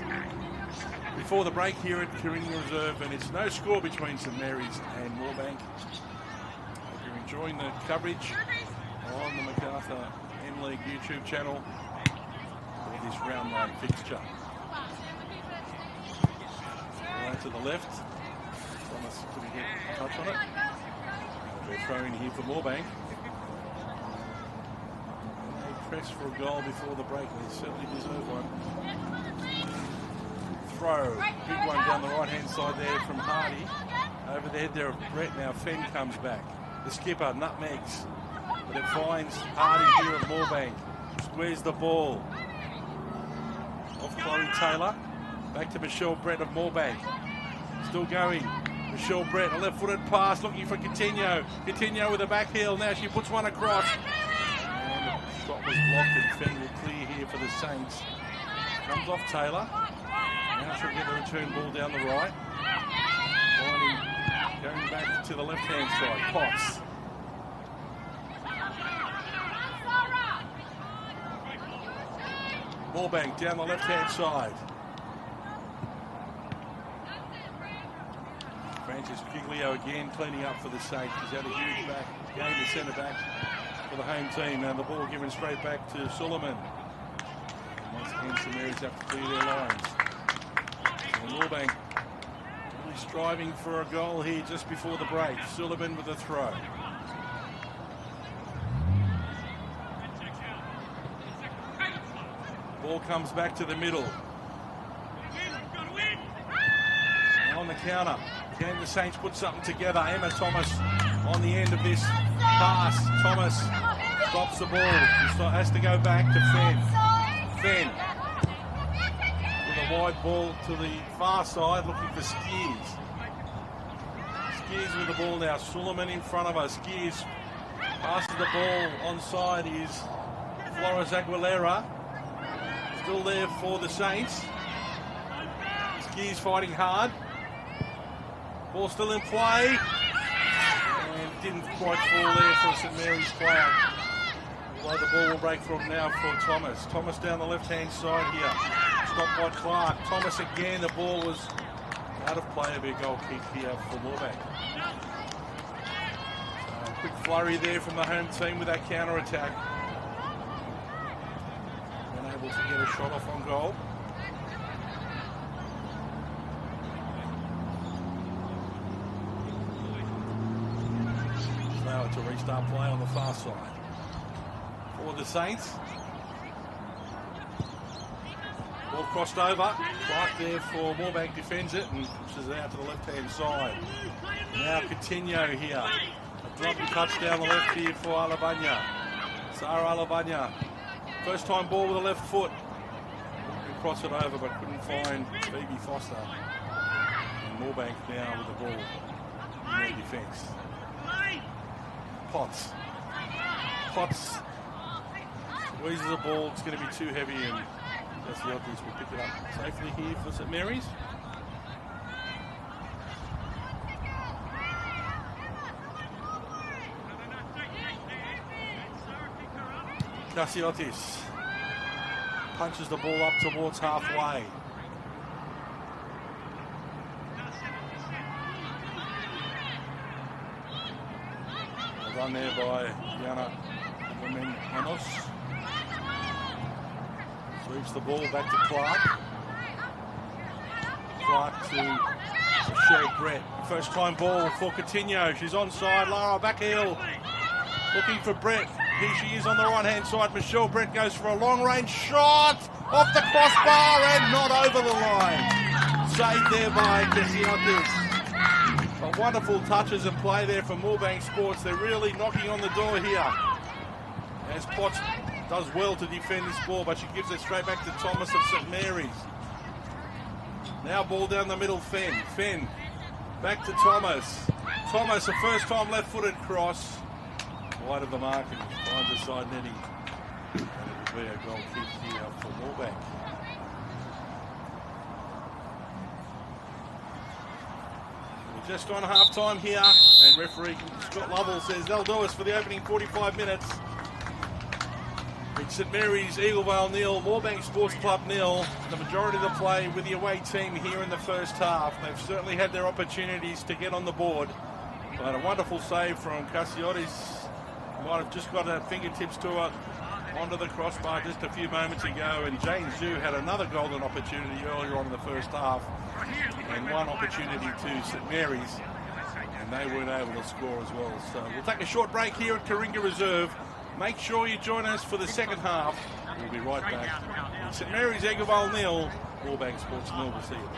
before the break here at Kooringa Reserve, and it's no score between St Mary's and Moorebank. Hope you're enjoying the coverage on the Macarthur M.League YouTube channel for this round 9 fixture. Right to the left. Thomas couldn't get a touch on it. They're throwing here for Moorebank. Press for a goal before the break. They certainly deserve one. Throw. Big one down the right-hand side there from Hardy. Over the head there of Brett. Now Fenn comes back. The skipper nutmegs. But it finds Hardy here at Moorebank. Squares the ball. Off Chloe Taylor. Back to Michelle Brett of Moorebank. Still going. Michelle Brett, a left-footed pass, looking for Coutinho. Coutinho with a back heel. Now she puts one across. And the shot was blocked, and Fenn will clear here for the Saints. Comes off Taylor. Now she'll get the return ball down the right. Finding, going back to the left-hand side. Potts. Moorebank down the left-hand side. Francis Giglio again cleaning up for the Saints. He's had a huge game to centre back for the home team. And the ball given straight back to Suleiman. Once again, St Mary's have to clear their lines. And Moorebank really striving for a goal here just before the break. Suleiman with a throw. Ball comes back to the middle. On the counter. Can the Saints put something together? Emma Thomas on the end of this pass. Thomas stops the ball. He has to go back to Fenn. Fenn with a wide ball to the far side, looking for Skiers. Skiers with the ball now. Suleiman in front of us. Skiers passes the ball onside is Flores Aguilera. Still there for the Saints. Skiers fighting hard. Ball still in play. And didn't quite fall there for a St Mary's player. Although the ball will break from now for Thomas. Thomas down the left-hand side here. Stopped by Clark. Thomas again. The ball was out of play. A big goal kick here for Moorebank. So quick flurry there from the home team with that counter-attack. Been able to get a shot off on goal. Now it's a restart play on the far side for the Saints. Ball crossed over. Clark there for Moorebank, defends it and pushes it out to the left-hand side. Now Coutinho here. A dropping touch down the left here for Alabanya. Sarah Alabanya. First time ball with the left foot. Could cross it over but couldn't find Phoebe Foster. And Moorebank now with the ball in their defence. Potts squeezes the ball. It's going to be too heavy, and Cassiottis will pick it up safely here for St Mary's. Cassiottis punches the ball up towards halfway. Done there by Diana Manos. Sweeps the ball back to Clark. Clark to Michelle Brett. First time ball for Coutinho. She's onside. Lara back heel. Looking for Brett. Here she is on the right hand side. Michelle Brett goes for a long range shot. Off the crossbar and not over the line. Saved there by Cassiottis. Wonderful touches and play there for Moorebank Sports. They're really knocking on the door here. As Potts does well to defend this ball, but she gives it straight back to Thomas of St Mary's. Now ball down the middle, Fenn. Fenn back to Thomas. Thomas, a first time left-footed cross. Wide of the mark and finds the side netting. And it will be a goal kick here for Moorebank. Just on half-time here, and referee Scott Lovell says they'll do us for the opening 45 minutes. It's St Mary's Eaglevale 0, Moorebank Sports Club 0. The majority of the play with the away team here in the first half. They've certainly had their opportunities to get on the board. But a wonderful save from Cassiottis. Might have just got her fingertips to it onto the crossbar just a few moments ago. And Jane Zhu had another golden opportunity earlier on in the first half. And one opportunity to St Mary's, and they weren't able to score as well. So we'll take a short break here at Kooringa Reserve. Make sure you join us for the second half. We'll be right back. St Mary's Eaglevale 0, Moorebank Sports 0. We'll see you.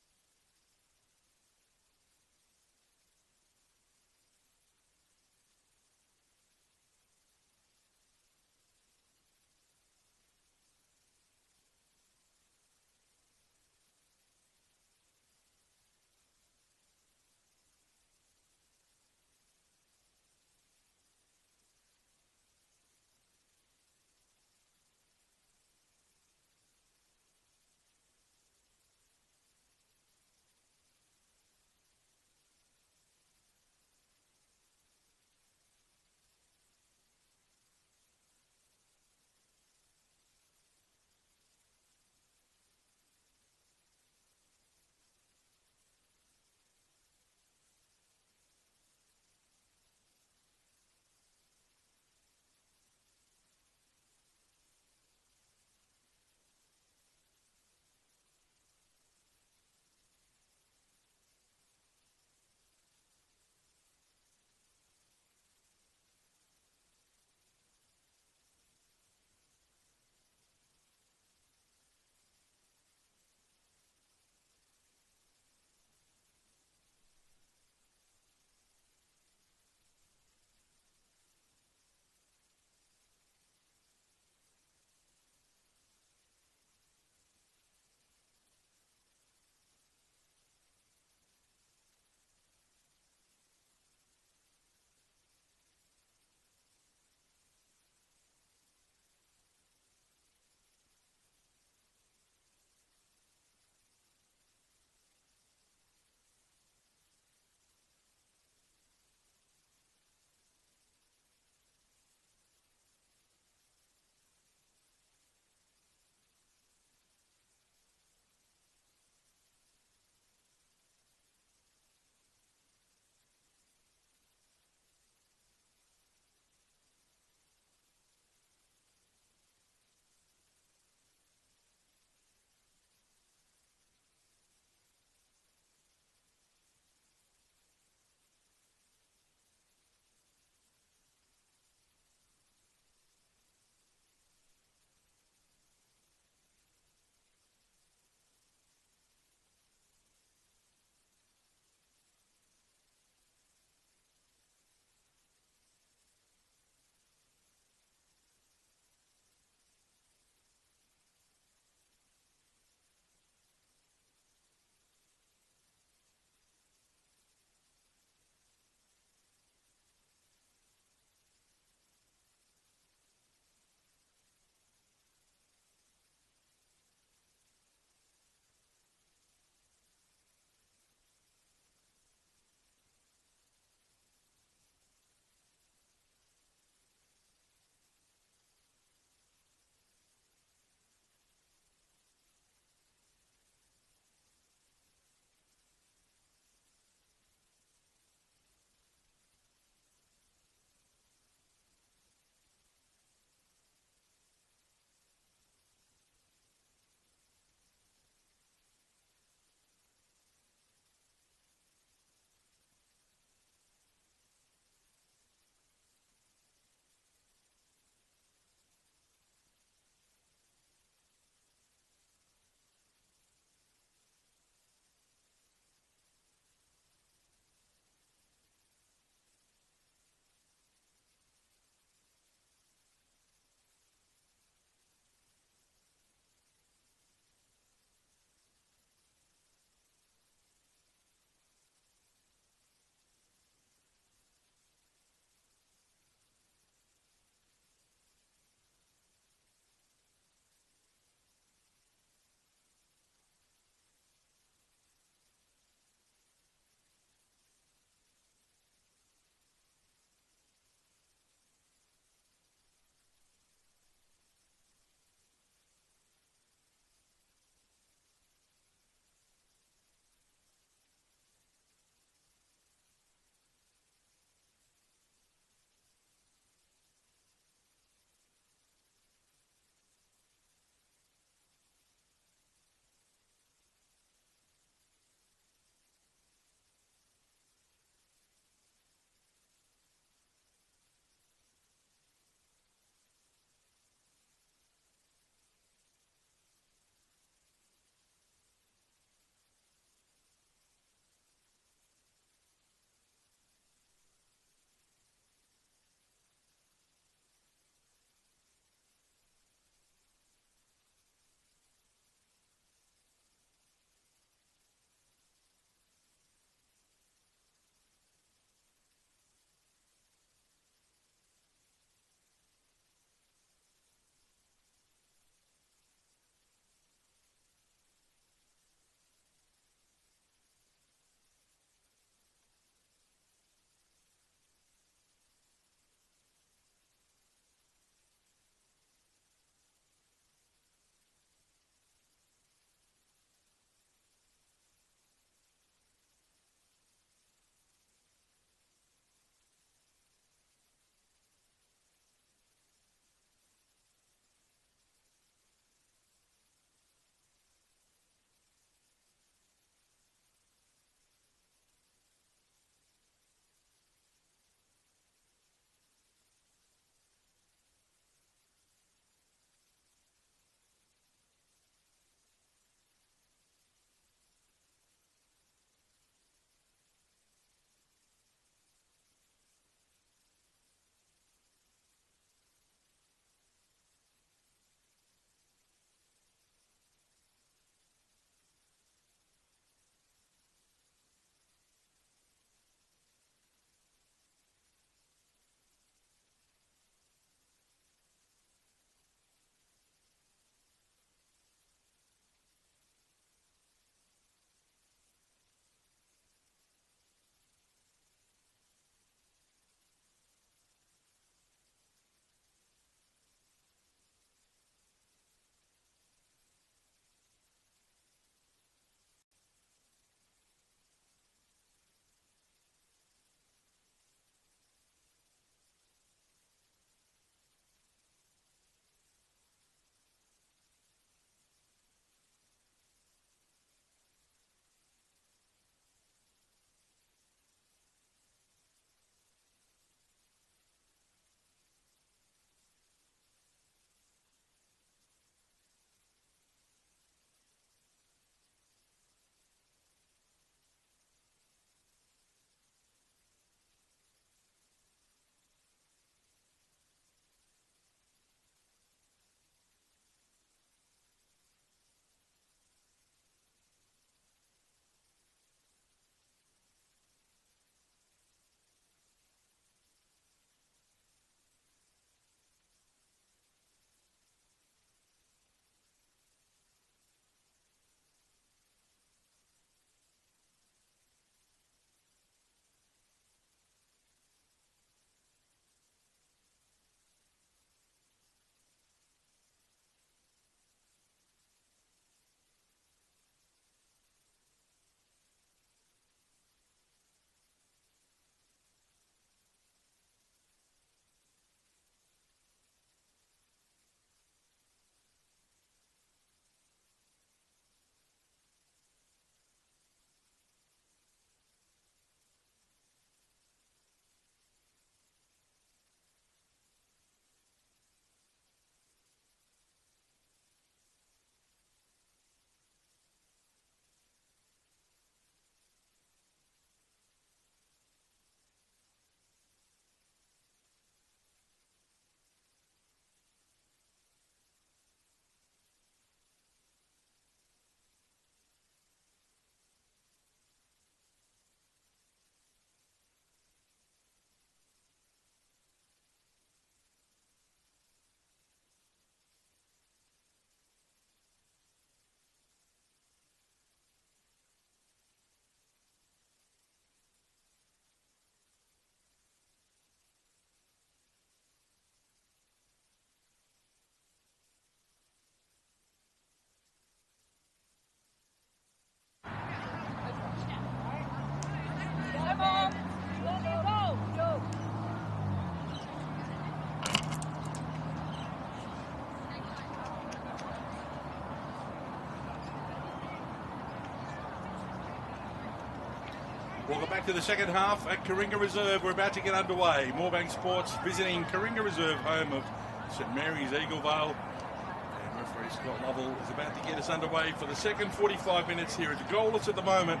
Welcome back to the second half at Kooringa Reserve. We're about to get underway. Moorebank Sports visiting Kooringa Reserve, home of St Mary's Eaglevale. And referee Scott Lovell is about to get us underway for the second 45 minutes here. It's goalless at the moment,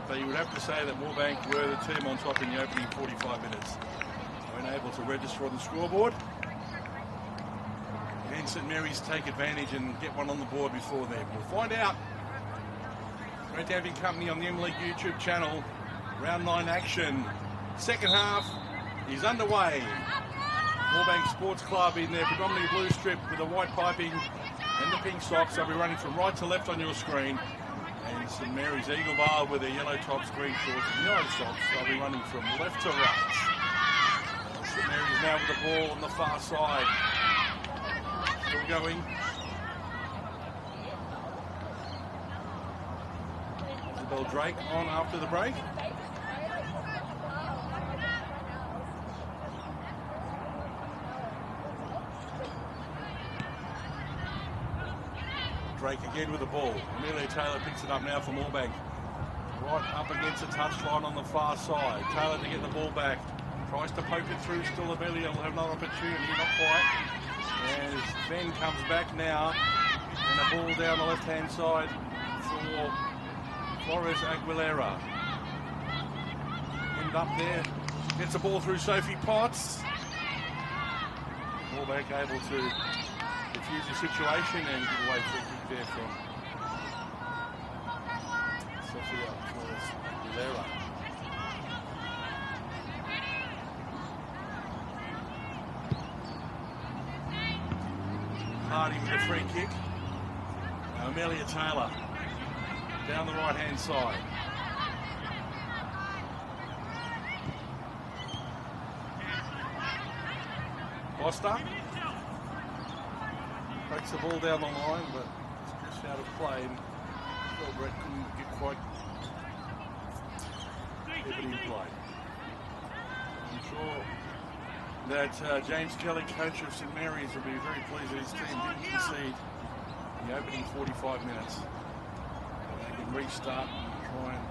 but you would have to say that Moorebank were the team on top in the opening 45 minutes. Weren't able to register on the scoreboard. And St Mary's take advantage and get one on the board before them. We'll find out. Great to have you company on the M.League YouTube channel. Round 9 action. Second half is underway. Moorebank Sports Club in their predominantly blue strip with the white piping and the pink socks. They'll be running from right to left on your screen. And St Mary's Eaglevale with their yellow tops, green shorts and yellow socks. They'll be running from left to right. St Mary's now with the ball on the far side. Still going. Isabel Drake on after the break. Drake again with the ball. Amelia Taylor picks it up now for Moorebank. Right up against the touchline on the far side. Taylor to get the ball back. Tries to poke it through. Still Amelia will have another opportunity. Not quite. As Ben comes back now. And a ball down the left-hand side for Flores Aguilera. End up there. Gets the ball through Sophie Potts. Moorebank able to defuse the situation and give away free kick there from Sophia Flores Aguilera. Hardy with a free kick. Now Amelia Taylor down the right-hand side. Foster takes the ball down the line, but it's just out of play. And Phil Brett couldn't get quite in play. I'm sure that James Kelly, coach of St Mary's, will be very pleased that his team didn't concede in the opening 45 minutes. They can restart and try and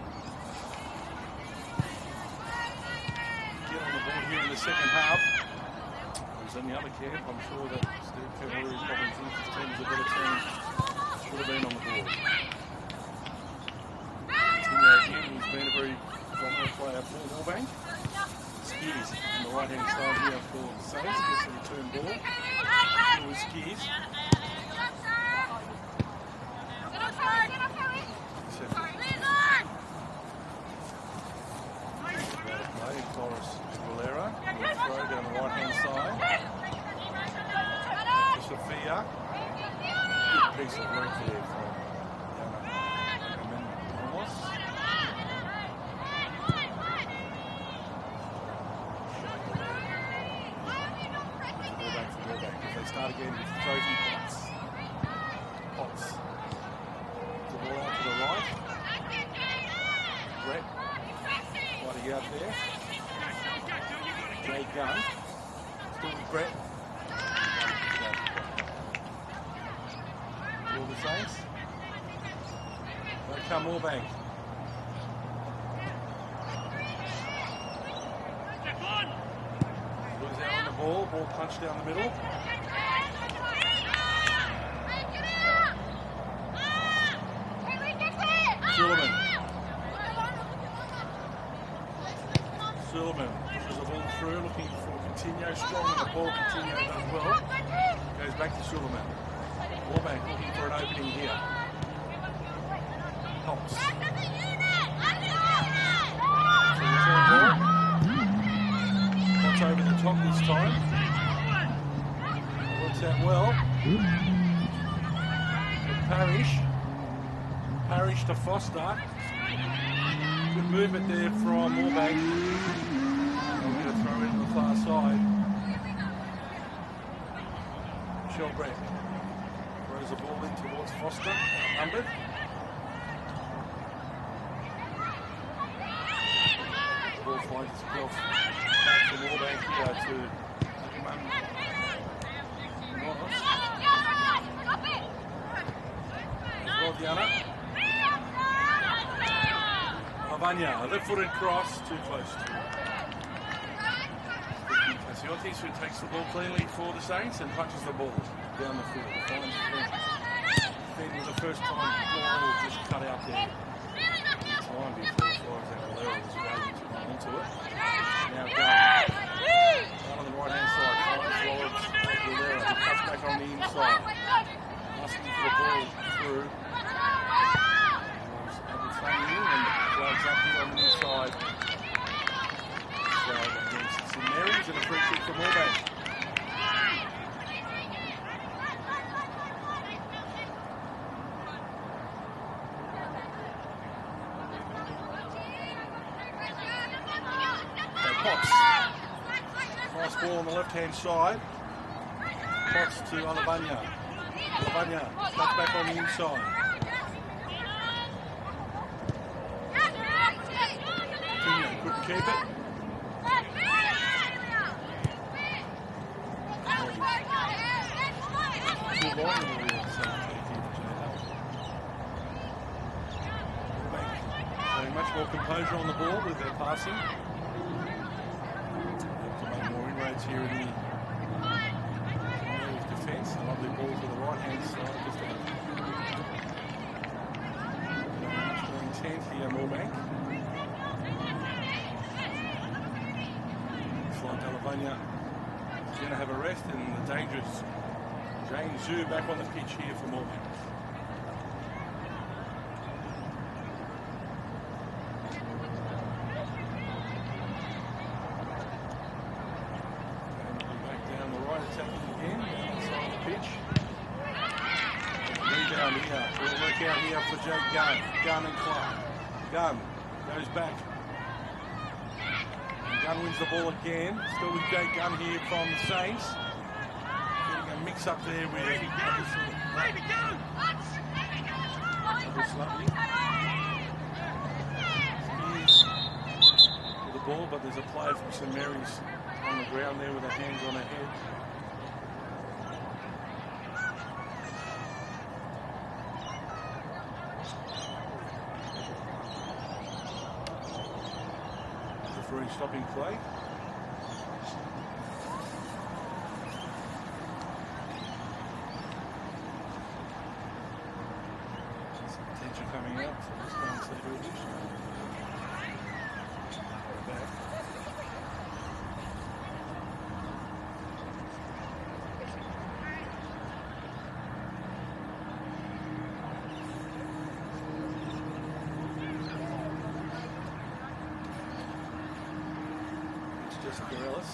get on the board here in the second half. Who's in the other camp? I'm sure that Steve Cavalieri probably thinks his team is a better team. Should have been on the board. Coutinho again, he's been a very dominant player for Moorebank. Skiers on the right-hand side here for the Saints. Gets a return ball. Here with Skiers. Flores Aguilera. Throw down the right-hand side. To Sophia. Good piece of work there from Ramos. If they start again with Sophie Potts. Potts. The ball out to the right. Brett. Fighting out there. Jay Gunn. Still with Brett. All the Saints. They come Moorebank. Lose out on the ball. Ball punched down the middle. Sullivan pushes the ball through, looking for Coutinho. Strong on the ball. Coutinho does well. Goes back to Sullivan. Moorebank looking for an opening here. Hops. Hops over the top this time. Works out well. Parrish to Foster. Good movement there from Moorebank. I'm going to throw it to the far side. Michelle Brett throws the ball in towards Foster, outnumbered. The ball finds itself back to Moorebank here to Well, Diana. Alavanya, a left-footed cross, too close to Casiotis, who takes the ball cleanly for the Saints and punches the ball down the field. Finds Finn with the first time ball just cut out there. Time before Flores Aguilera was able to run onto it. Now Gunn. Gunn on the right-hand side. Finds Flores Aguilera, who cuts back on the inside. Asking for the ball through. And flags up here on the inside. So against St Mary's and a free kick for Moorebank. So Potts. Nice ball on the left-hand side. Potts to Alavanya. Alavanya cuts back on the inside. Couldn't keep it. Too long in the real showing much more composure on the ball with their passing. To make more inroads here in the defence. A lovely ball to the right-hand side. Just much more intent here, Moorebank. Alavanya is going to have a rest, and the dangerous Jane Zhu back on the pitch here for Moorebank. Back down the right, attacking again, down the side of the pitch. Rebound here, will work out here for Jake Gunn. Gunn and Clark. Gunn goes back. Gunn wins the ball again. Still with Jake Gunn here from the Saints. Getting a mix up there with Lovely. With the ball, but there's a player from St Mary's on the ground there with her hands on her head. Stopping play. Some attention coming out, so let's go and see who it is. Back. Ellis.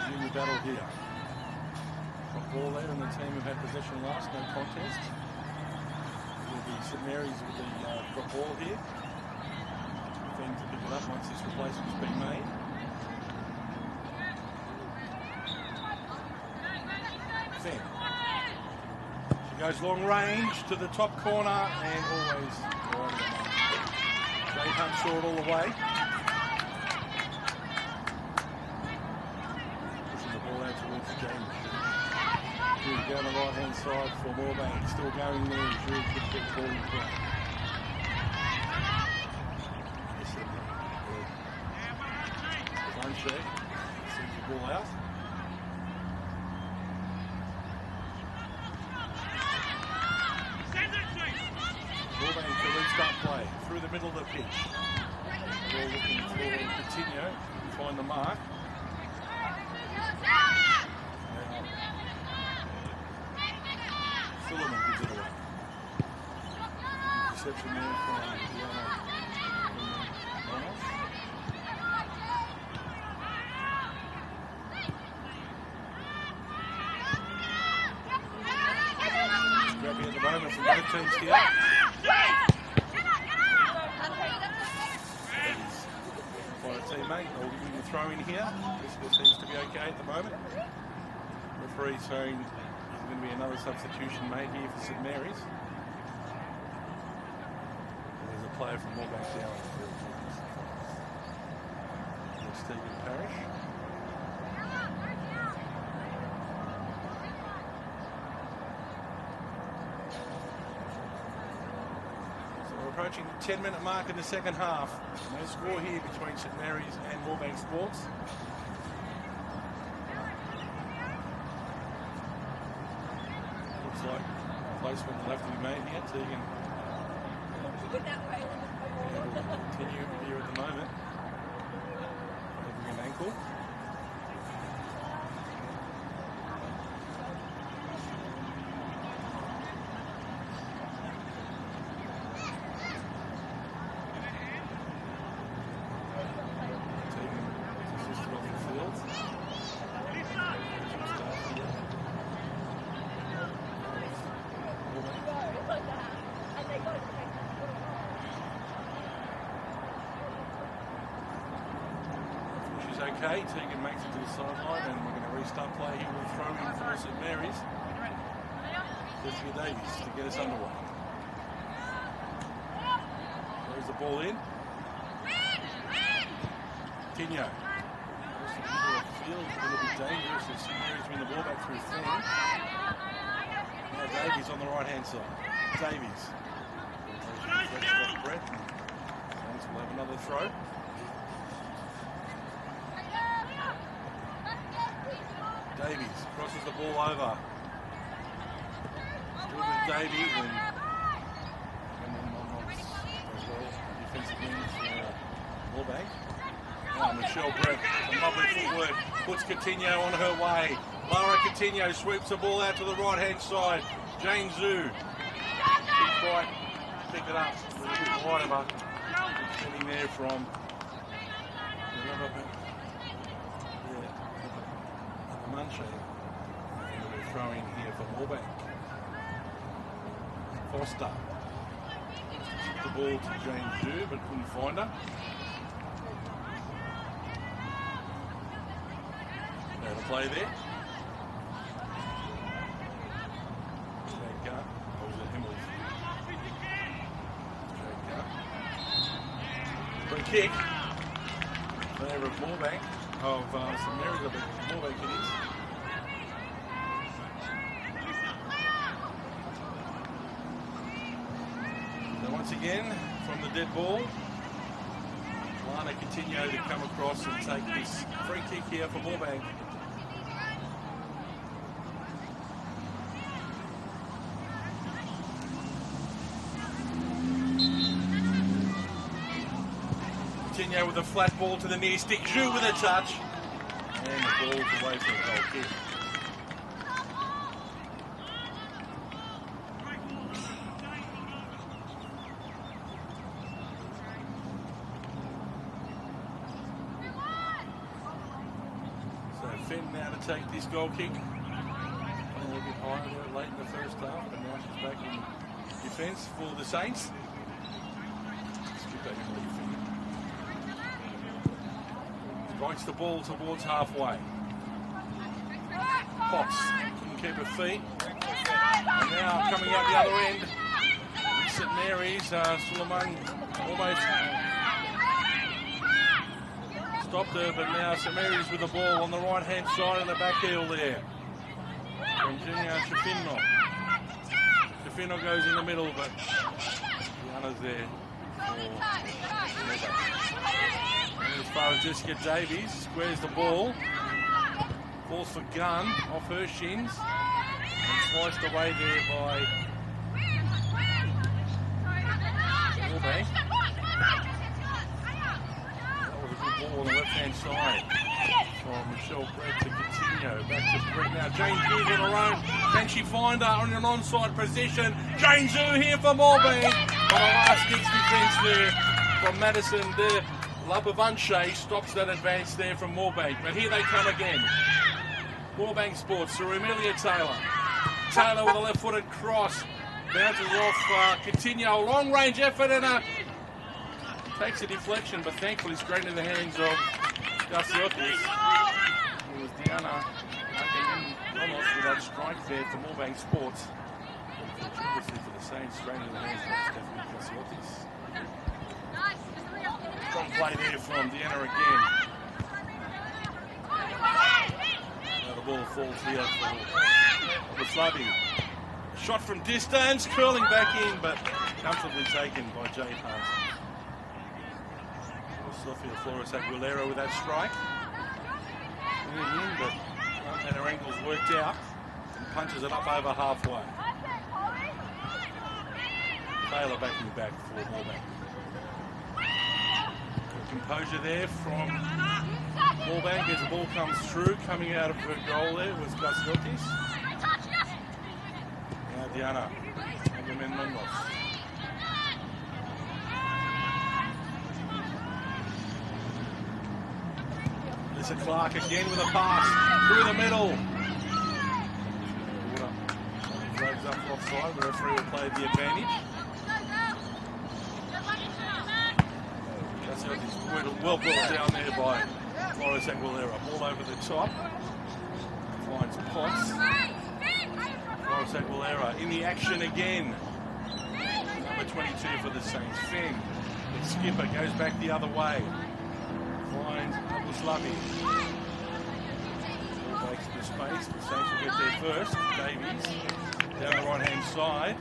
The battle here. Got ball there, and the team have had possession last, no contest. Will be St Mary's with the got ball here. Thing to pick it up once this replacement's been made. Finn. She goes long range to the top corner and always right. Jay Hunt saw it all the way. Pushing the ball out towards James. Jury down the right hand side for Moorebank. Still going there. Jury could get the ball in play. One check. Sends the ball out. Moorebank to restart play through the middle of the pitch. Ball looking for Coutinho to find the mark. Silverman gives it away. Reception there from Scrappy at the moment from both teams here. Teammate, or giving the throw in here. This seems to be okay at the moment. Referee saying there's going to be another substitution made here for St Mary's. And there's a player from Moorebank down. Stephen Parrish. So we're approaching the 10-minute mark in the second half. No score here between St Mary's and Moorebank Sports. Looks like placement will have to be made here. Tegan will continue here at the moment. Having an ankle. Okay, Tegan makes it to the sideline and we're going to restart play here with a throw in for St Mary's. Jessica Davies to get us underway. Throws the ball in. Tinio. Field a little bit dangerous as St Mary's win the ball back through Finn. Now Davies on the right hand side. Davies. Breath. Saints will have another throw. Davies crosses the ball over. Still with Davies and then defensive ends for Moorebank. Michelle Brett, some lovely footwork, puts Coutinho on her way. Lara Coutinho sweeps the ball out to the right hand side. Jane Zhu didn't quite pick it up. A little bit wide of her. Sitting there from Munchie. We're throwing here for Moorebank. Foster. Took the ball to Jane Zhu but couldn't find her. Now to play there. Jake or was it Himmels? Jake for a kick. In favour of Moorebank. Of St Mary's, I think Moorebank it is. So once again, from the dead ball, Lana Coutinho to come across and take this free kick here for Moorebank. Coutinho with a flat ball to the near stick. Zhu with a touch. And the ball's away from the goal kick. So Finn now to take this goal kick. A little bit higher there late in the first half, but now she's back in defence for the Saints. Let's get back in the defence. Strikes the ball towards halfway. Potts couldn't keep her feet. And now coming out the other end, St Mary's, Suleiman almost stopped her, but now St Mary's with the ball on the right hand side and the back heel there. From Junior Chifino. Chifino goes in the middle, but Diana's there for as far as Jessica Davies squares the ball, falls for gun off her shins, and sliced away there by Moorebank. That was a good ball on the left-hand side from Michelle Brett to Coutinho. Back to Brett now. Jane Zhu on her own. Can she find her on an onside position? Jane Zhu here for Moorebank. On a last kick's defence there from Madison there. Lapavanche stops that advance there from Moorebank, but here they come again. Moorebank Sports, Sir Amelia Taylor. Taylor with a left-footed cross, bounces off Coutinho, long range effort and takes a deflection, but thankfully straight into the hands of Garciotis. It was Diana Ramos with that strike there for Moorebank Sports. Fortuitously for the Saints, straight into the hands of Stephanie Garciotis. Strong play there from Deanna again. ball falls here for Slubby. Shot from distance, curling back in, but comfortably taken by Jade Hunt. Sofia Flores Aguilera with that strike. In, but and her ankle's worked out and punches it up over halfway. Taylor backing back for Moorebank. Composure there from Moorebank as the ball comes through, coming out of her goal there was Gus Lotis. Now Diana Agamenmenos. Lisa Clark again with a pass through the middle. Flags up offside, the referee will play the advantage. Well brought down there by Flores Aguilera. Ball over the top. Finds Potts. Flores Aguilera in the action again. Number 22 for the Saints. Fenn. The skipper goes back the other way. Finds Abuslavi. Breaks the space. The Saints will get there first. Davies down the right hand side.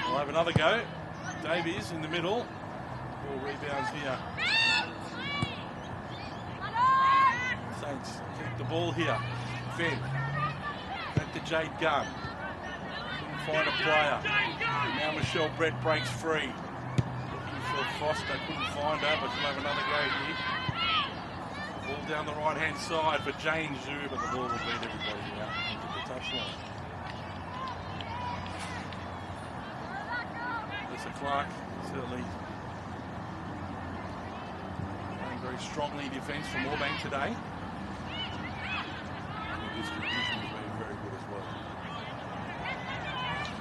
We'll have another go. Davies in the middle. Ball rebounds here. Saints keep the ball here. Fenn. Back to Jade Gunn. Couldn't find a player. Now Michelle Brett breaks free. Looking for Foster. Couldn't find her, but she'll have another go here. Ball down the right hand side for Jane Zhu, but the ball will beat everybody out into the touchline. Clark certainly playing very strongly defence from Moorebank today. The distribution has been very good as well.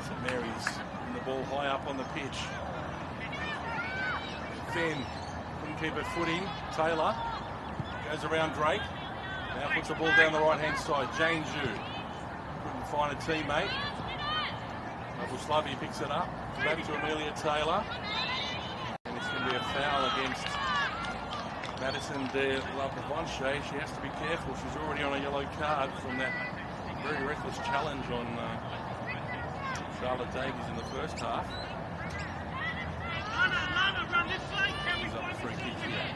St Mary's in the ball high up on the pitch. Fenn couldn't keep her foot in. Taylor goes around Drake. Now puts the ball down the right hand side. Jane Zhu couldn't find a teammate. Abuslavi picks it up. Back to Amelia Taylor. And it's going to be a foul against Madison de La Provence. She has to be careful. She's already on a yellow card from that very reckless challenge on Charlotte Davies in the first half. She's up the free kick here.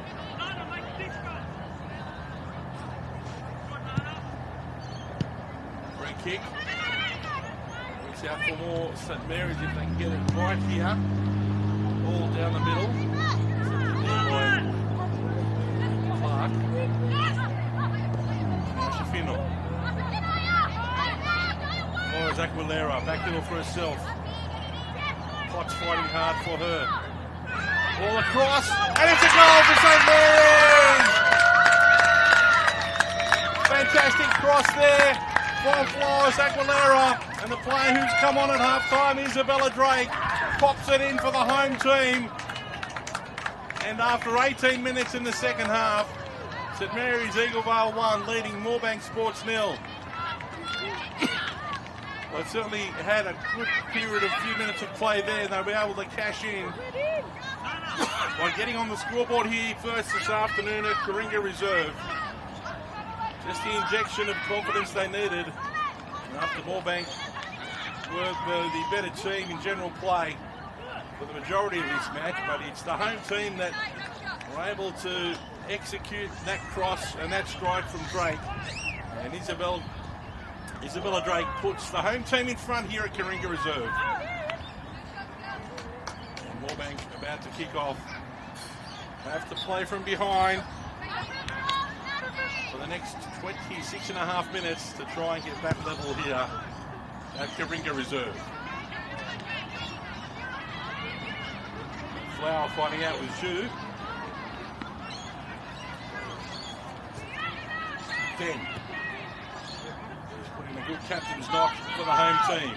Free kick. Out for more St Mary's if they can get it right here. Ball down the middle. Clark. Now Shafino. Flores Aguilera back middle for herself. Potts fighting hard for her. Ball across, and it's a goal for St Mary's! Fantastic cross there from Flores Aguilera. And the player who's come on at half-time, Isabella Drake, pops it in for the home team. And after 18 minutes in the second half, St Mary's Eaglevale 1, leading Moorebank Sports 0. They've certainly had a good period of few minutes of play there, and they'll be able to cash in by getting on the scoreboard here first this afternoon at Kooringa Reserve. Just the injection of confidence they needed. And after Moorebank were the better team in general play for the majority of this match, but it's the home team that were able to execute that cross and that strike from Drake. And Isabella Drake puts the home team in front here at Kooringa Reserve. And Moorebank about to kick off. Have to play from behind for the next 26 and a half minutes to try and get back level here at Kooringa Reserve. Flower fighting out with Zhu. Fenn. He's putting a good captain's knock for the home team.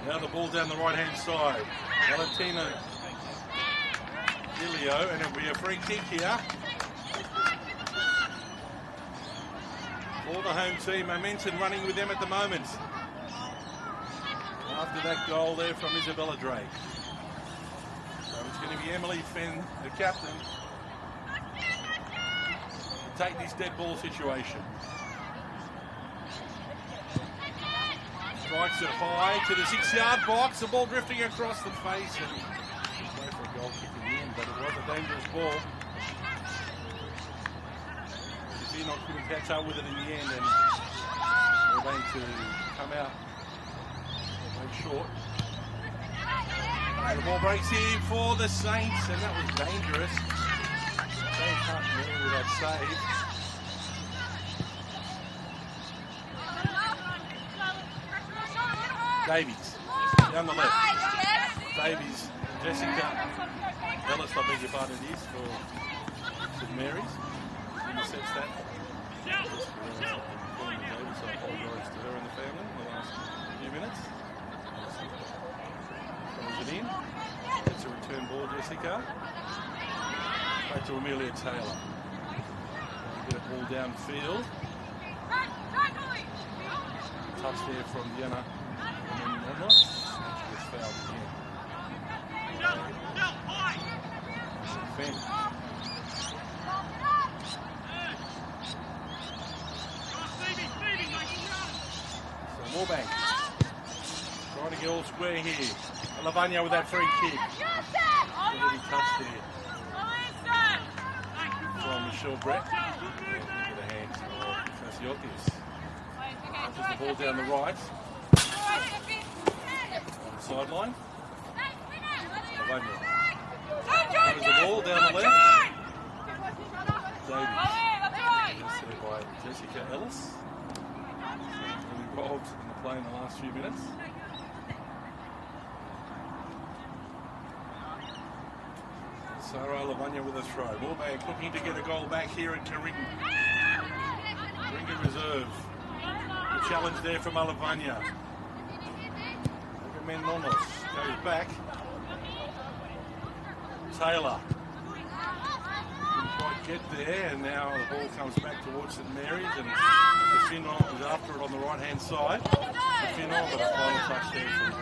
Now the ball down the right hand side. Valentina Ilio, and it'll be a free kick here. For the home team, momentum running with them at the moment. After that goal there from Isabella Drake. So it's going to be Emily Fenn, the captain, take this dead ball situation. Strikes it high to the 6-yard box. The ball drifting across the face and go for a goal kick in the end, but it was a dangerous ball. Not couldn't catch up with it in the end, and we're going to come out very short. And the ball breaks here for the Saints, and that was dangerous. They can't really with that save. Davies down the left. Davies, Jessica Ellis, I beg your pardon, it is for St Mary's. Intercepts that. So I apologise to her and the family in the last few minutes. Throws it in. It's a return ball, Jessica. Back to Amelia Taylor. Get it ball downfield. Touch there from Diana. And then Monmouth. She gets fouled again. Defend. Warbank trying to get all square here. Lavagna with that free kick. Really touch there from Michelle Brett. And into the hands of Cassiotis. Punches the ball down the right. On the sideline. Lavagna. Throws the ball down the left. Davies. Yes, there by Jessica Ellis. Involved in the play in the last few minutes. Sarah Lavagna with a throw. Moorbank looking to get a goal back here at Kooringa. Kooringa Reserve. The challenge there from Lavagna. Nonos goes back. Taylor. Didn't quite get there, and now the ball comes back towards St Mary's, and the Finnon is after it on the right-hand side. The Finnon, but a final touch there from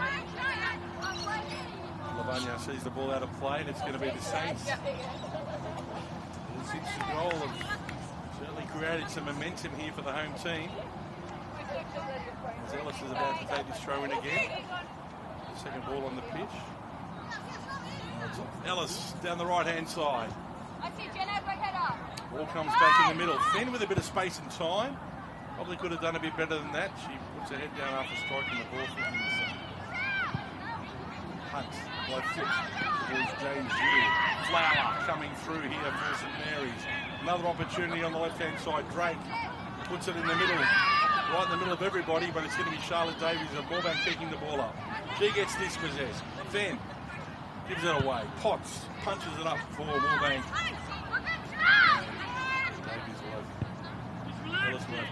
Lavagna sees the ball out of play, and it's going to be the Saints. The Saints' goal have certainly created some momentum here for the home team. As Ellis is about to take this throw in again. The second ball on the pitch. Ellis down the right-hand side. Ball comes back in the middle. Fenn with a bit of space and time. Probably could have done a bit better than that. She puts her head down after striking the ball. Hunt, by foot towards James Gill. Flower coming through here for St Mary's. Another opportunity on the left-hand side. Drake puts it in the middle, right in the middle of everybody, but it's going to be Charlotte Davies and Moorbank picking the ball up. She gets dispossessed. Fenn gives it away. Potts punches it up for Moorbank. Davies will have Ellis will have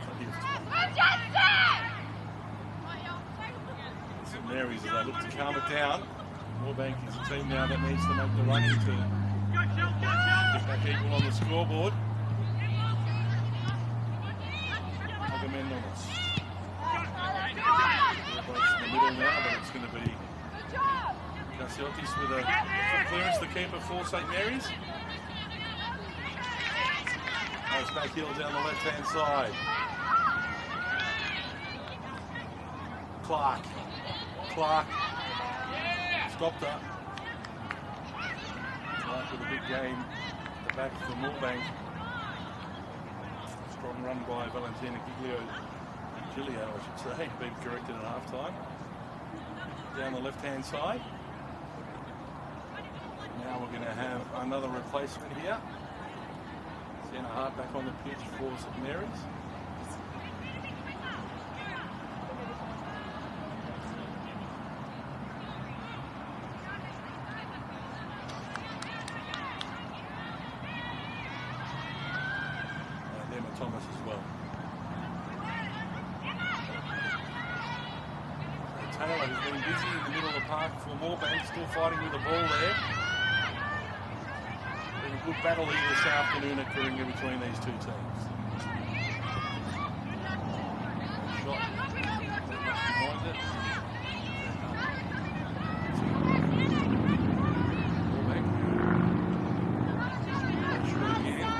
St Mary's, as they look to calm it down. Moorbank is a team now that needs to make the run in to get back equal on the scoreboard. Agamemnonis. Breaks in the middle now, but it's going to be Cassiotis with a clearance, the keeper for St Mary's. Goes back heel down the left-hand side. Clark stopped her. Clark with a big game at the back for Moorbank. Strong run by Valentina Giglio, I should say, being corrected at half-time. Down the left-hand side. Now we're going to have another replacement here. Sienna Hart back on the pitch for St Mary's. And Emma Thomas as well. Taylor, who's been busy in the middle of the park for Moorbank, still fighting with the ball there. Been a good battle here this afternoon at Kooringa between these two teams. Shot behind it. Moorbank. Shoot again.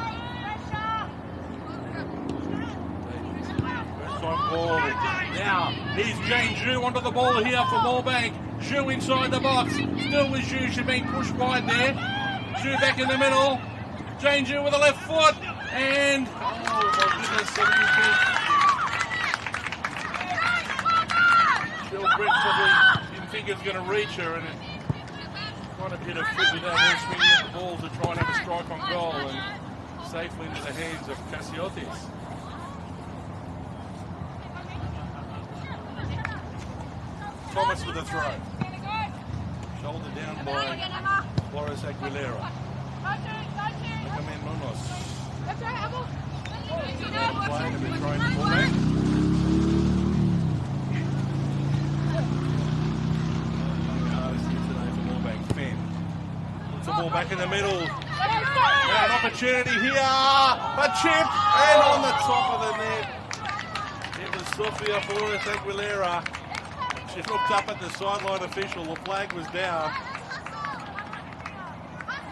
Here's Jane Zhu onto the ball here for Moorbank. Zhu inside the box. Still with Zhu. She's being pushed wide there. Zhu back in the middle. Jane Zhu with the left foot. And, oh my goodness, Bill Brett probably didn't think it was going to reach her, and it kind of hit her foot without her swinging at the ball to try and have a strike on goal, and safely into the hands of Cassiotis. Thomas with the throw. Shoulder down by Flores Aguilera. Agamen Munoz. Playing and they're throwing the ball back. Hardest hit today for Moorbank. Fenn. Puts the ball back in the middle. Now an opportunity here. A chip and on the top of the net. It was Sofia Flores Aguilera. She looked up at the sideline official. The flag was down.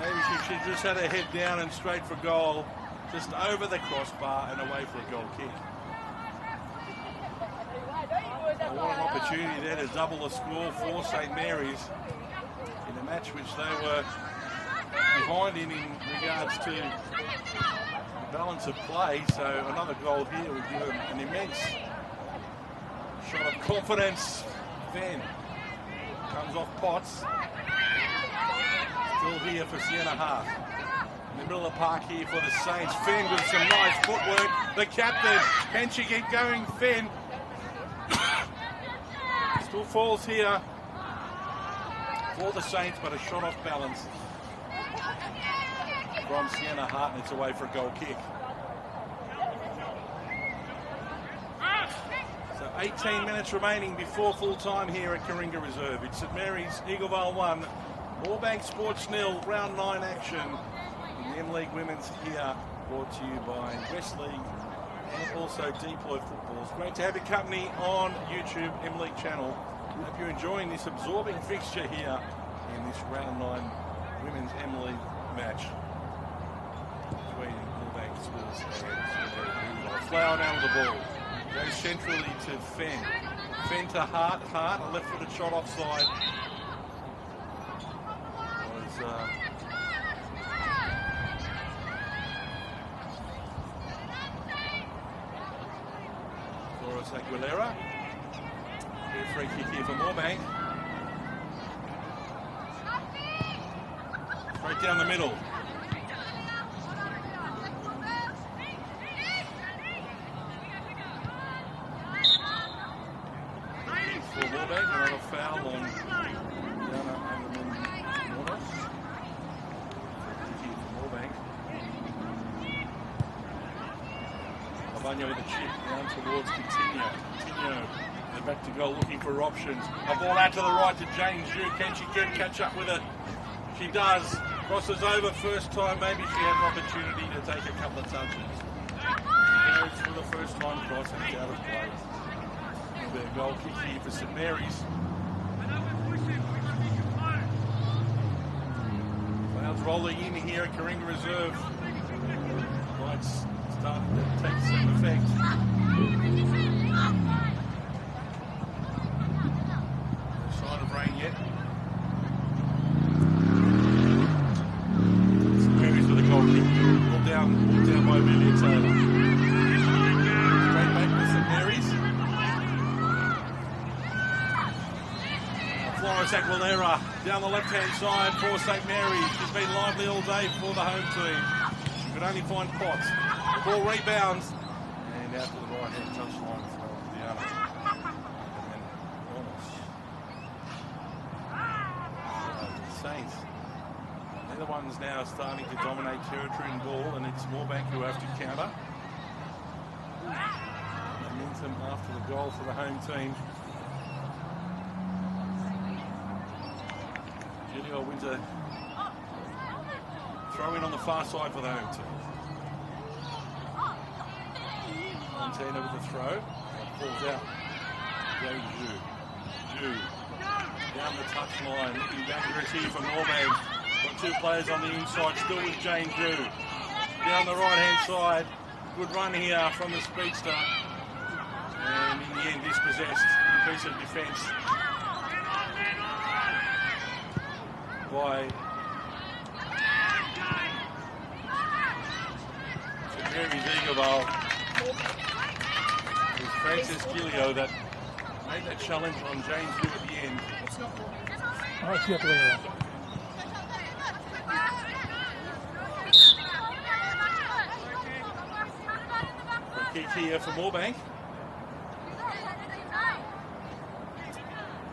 Maybe she should just had her head down and straight for goal. Just over the crossbar and away for a goal kick. Well, what an opportunity there to double the score for St. Mary's in a match which they were behind in regards to the balance of play. So another goal here would give them an immense shot of confidence. Fenn comes off Potts. Still here for Sienna Hart. In the middle of the park here for the Saints. Fenn with some nice footwork. The captain, can she get going? Fenn still falls here for the Saints, but a shot off balance from Sienna Hart, and it's away for a goal kick. So 18 minutes remaining before full time here at Kooringa Reserve. It's St. Mary's, Eaglevale 1, Moorbank Sports 0, round 9 action. The M-League Women's here, brought to you by West League and also Deploy Football. It's great to have your company on YouTube, M-League channel. I hope you're enjoying this absorbing fixture here in this round 9 Women's M-League match between Moorbank Sports and Flower down with the ball. Goes centrally to Fenn. Fenn to Hart. Hart, a left-footed shot offside. Flores Aguilera. A free kick here for Moorbank. Straight down the middle. For Moorbank, another foul on Diana and Munoz. Here for Moorbank. Lavagna with a chip down towards Coutinho. They're back to goal looking for options. A ball out to the right to Jane Zhu. Can she catch up with it? She does. Crosses over first time. Maybe she had an opportunity to take a couple of touches. She goes for the first time cross and it's out of play. It'll be a goal kick here for St. Mary's. Clouds rolling in here at Kooringa Reserve. Lights starting to take some effect. No sign of rain yet. St. Mary's with a goal kick. All down by Amelia Taylor. Straight back for St. Mary's. Flores Aguilera down the left-hand side for St. Mary's. She's been lively all day for the home team. She could only find Potts. The ball rebounds and out to the right-hand touchline for Diana. And then Munoz. Saints. They're the ones now starting to dominate territory and ball, and it's Moorbank who have to counter. Momentum after the goal for the home team. Julio wins a throw in on the far side for the home team. Montana with the throw. Falls out. Jane Zhu. Down the touchline. Looking dangerous here for Moorbank. Got two players on the inside. Still with Jane Zhu. Down the right hand side. Good run here from the speedster. And in the end, dispossessed piece of defence by St Mary's Eaglevale. It was Francis Gilio that made that challenge on James Yu at the end. A kick here for Moorebank.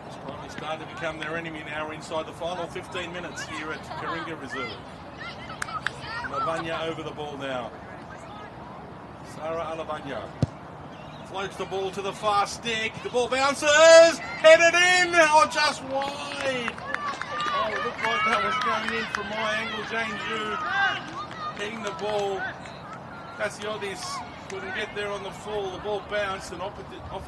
It's finally started to become their enemy now. We're inside the final 15 minutes here at Kooringa Reserve. Lavanya over the ball now. Sarah Alavanya floats the ball to the far stick. The ball bounces, headed in, just wide. Oh, it looked like that was going in from my angle. James Yu hitting the ball. Cassiotis couldn't get there on the full. The ball bounced and offered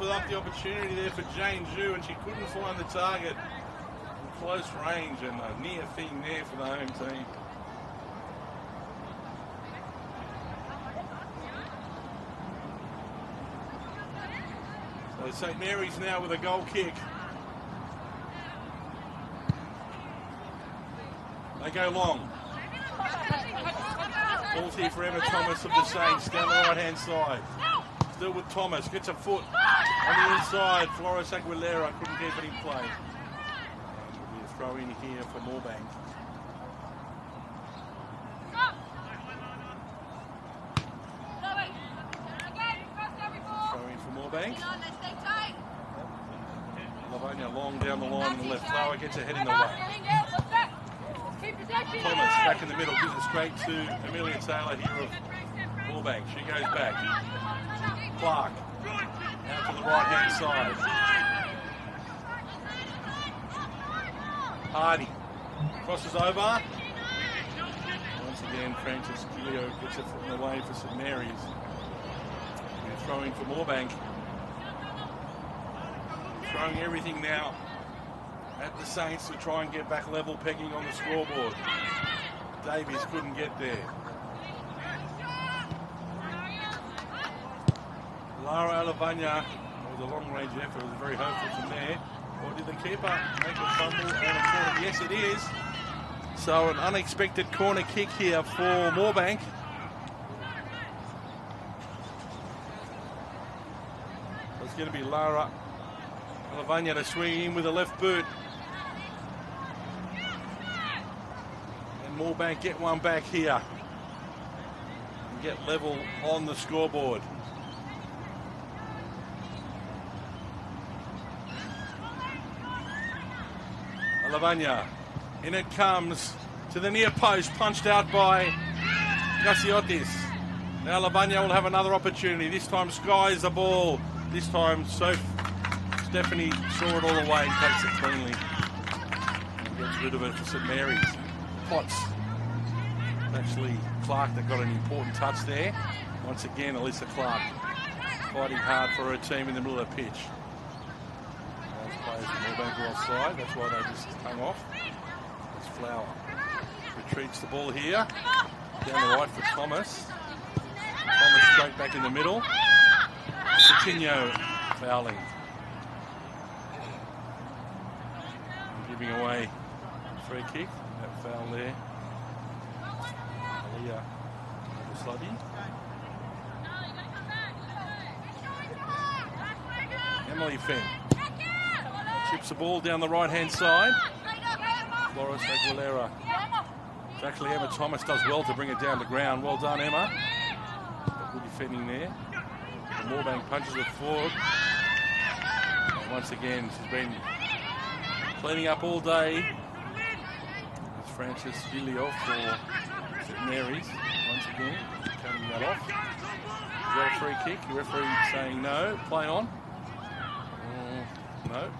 up the opportunity there for James Yu, and she couldn't find the target in close range, and a near thing there for the home team. So St Mary's now with a goal kick. They go long. Ball's here for Emma Thomas of the Saints down the right-hand side. Still with Thomas, gets a foot on the inside. Flores Aguilera couldn't keep it in play. And there'll be a throw in here for Moorebank. Throw in for Moorebank. Lavanya long down the line on the left. Flower gets her head in the way. Thomas back in the middle, gives it straight to Amelia Taylor here of Moorebank. She goes back. Clark out to the right-hand side. Hardy crosses over. Once again, Francis Gilio gets it in the way for St Mary's. They're throwing for Moorebank. Throwing everything now at the Saints to try and get back level pegging on the scoreboard. Davies couldn't get there. Lara Alavanya with a long-range effort, was very hopeful from there. Or did the keeper make a fumble and a corner? Yes, it is. So an unexpected corner kick here for Moorebank. It's going to be Lara Alavanya to swing in with a left boot. And Moorebank get one back here. And get level on the scoreboard. Alavanya, in it comes to the near post, punched out by Gassiotis. Now Alavanya will have another opportunity. This time skies the ball. This time Stephanie saw it all the way and takes it cleanly. And gets rid of it for St Mary's. Potts. Actually, Clark that got an important touch there. Once again, Alyssa Clark fighting hard for her team in the middle of the pitch. Those players from Moorebank are offside. That's why they just hung off. It's Flower. Retreats the ball here. Down the right for Thomas. Thomas straight back in the middle. Coutinho fouling. Giving away free kick. That foul there. Leah Sluddy. Emily Fenn chips the ball down the right hand side. Flores Aguilera. It's actually Emma Thomas does well to bring it down to ground. Well done, Emma. Good defending there. And Moorebank punches it forward. And once again, she's been cleaning up all day. It's Francis Gilio for St Mary's. Once again, cutting that off. Is that a free kick? The referee saying no. Play on. No.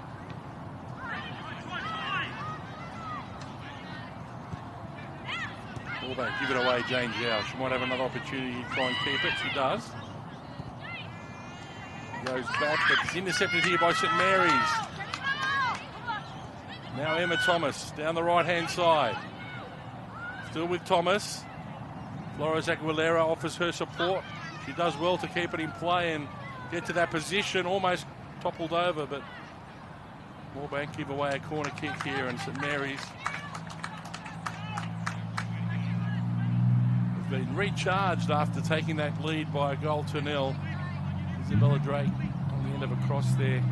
Moorebank, give it away, Jane Zhao. She might have another opportunity to try and keep it. She does. Goes back, but it's intercepted here by St Mary's. Now Emma Thomas down the right-hand side. Still with Thomas. Flores Aguilera offers her support. She does well to keep it in play and get to that position. Almost toppled over, but Moorebank give away a corner kick here, and St Mary's has been recharged after taking that lead by a goal to nil. Isabella Drake on the end of a cross there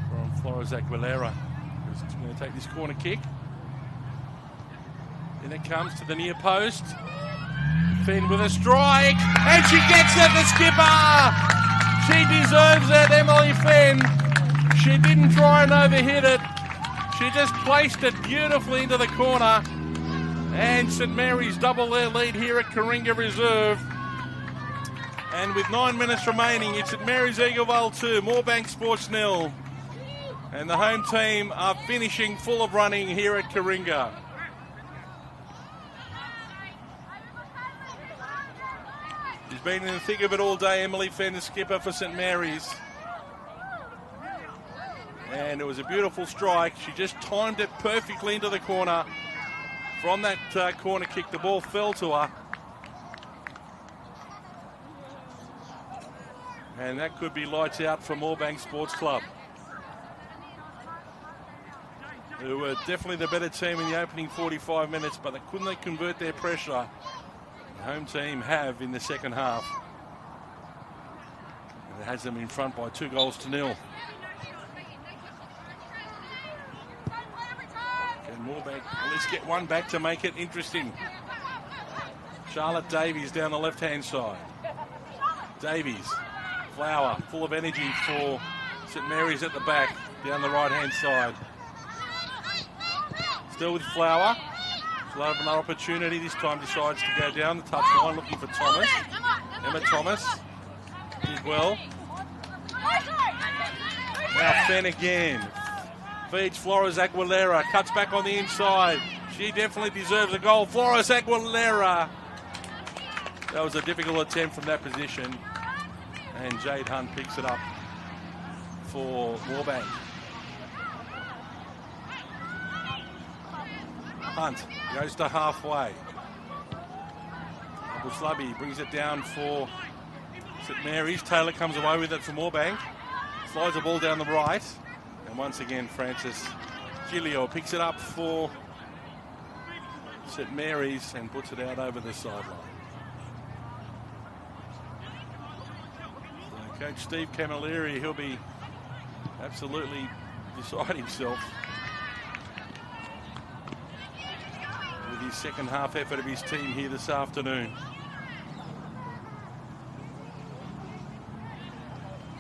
from Flores Aguilera, who's going to take this corner kick. Then it comes to the near post. Finn with a strike, and she gets it, the skipper! She deserves it, Emily Finn. She didn't try and overhit it. She just placed it beautifully into the corner. And St Mary's double their lead here at Kooringa Reserve. And with 9 minutes remaining, it's St Mary's Eaglevale 2, Moorebank Sports 0. And the home team are finishing full of running here at Kooringa. She's been in the thick of it all day, Emily Fenn, the skipper for St Mary's. And it was a beautiful strike. She just timed it perfectly into the corner. From that corner kick, the ball fell to her. And that could be lights out for Moorebank Sports Club, who were definitely the better team in the opening 45 minutes, but couldn't they convert their pressure? The home team have in the second half. And it has them in front by 2 goals to nil. Can Moorebank at least get one back to make it interesting? Charlotte Davies down the left-hand side. Davies, Flower, full of energy for St Mary's at the back, down the right-hand side. Still with Flower. She'll have another opportunity. This time decides to go down the touchline, looking for Thomas. Emma Thomas did well. Now Fenn again. Feeds Flores Aguilera. Cuts back on the inside. She definitely deserves a goal. Flores Aguilera. That was a difficult attempt from that position. And Jade Hunt picks it up for Moorebank. Hunt goes to halfway. Abu Slubby brings it down for St Mary's. Taylor comes away with it for Moorebank. Slides the ball down the right. And once again, Francis Gilio picks it up for St Mary's and puts it out over the sideline. So Coach Steve Camilleri, he'll be absolutely beside himself with his second half effort of his team here this afternoon.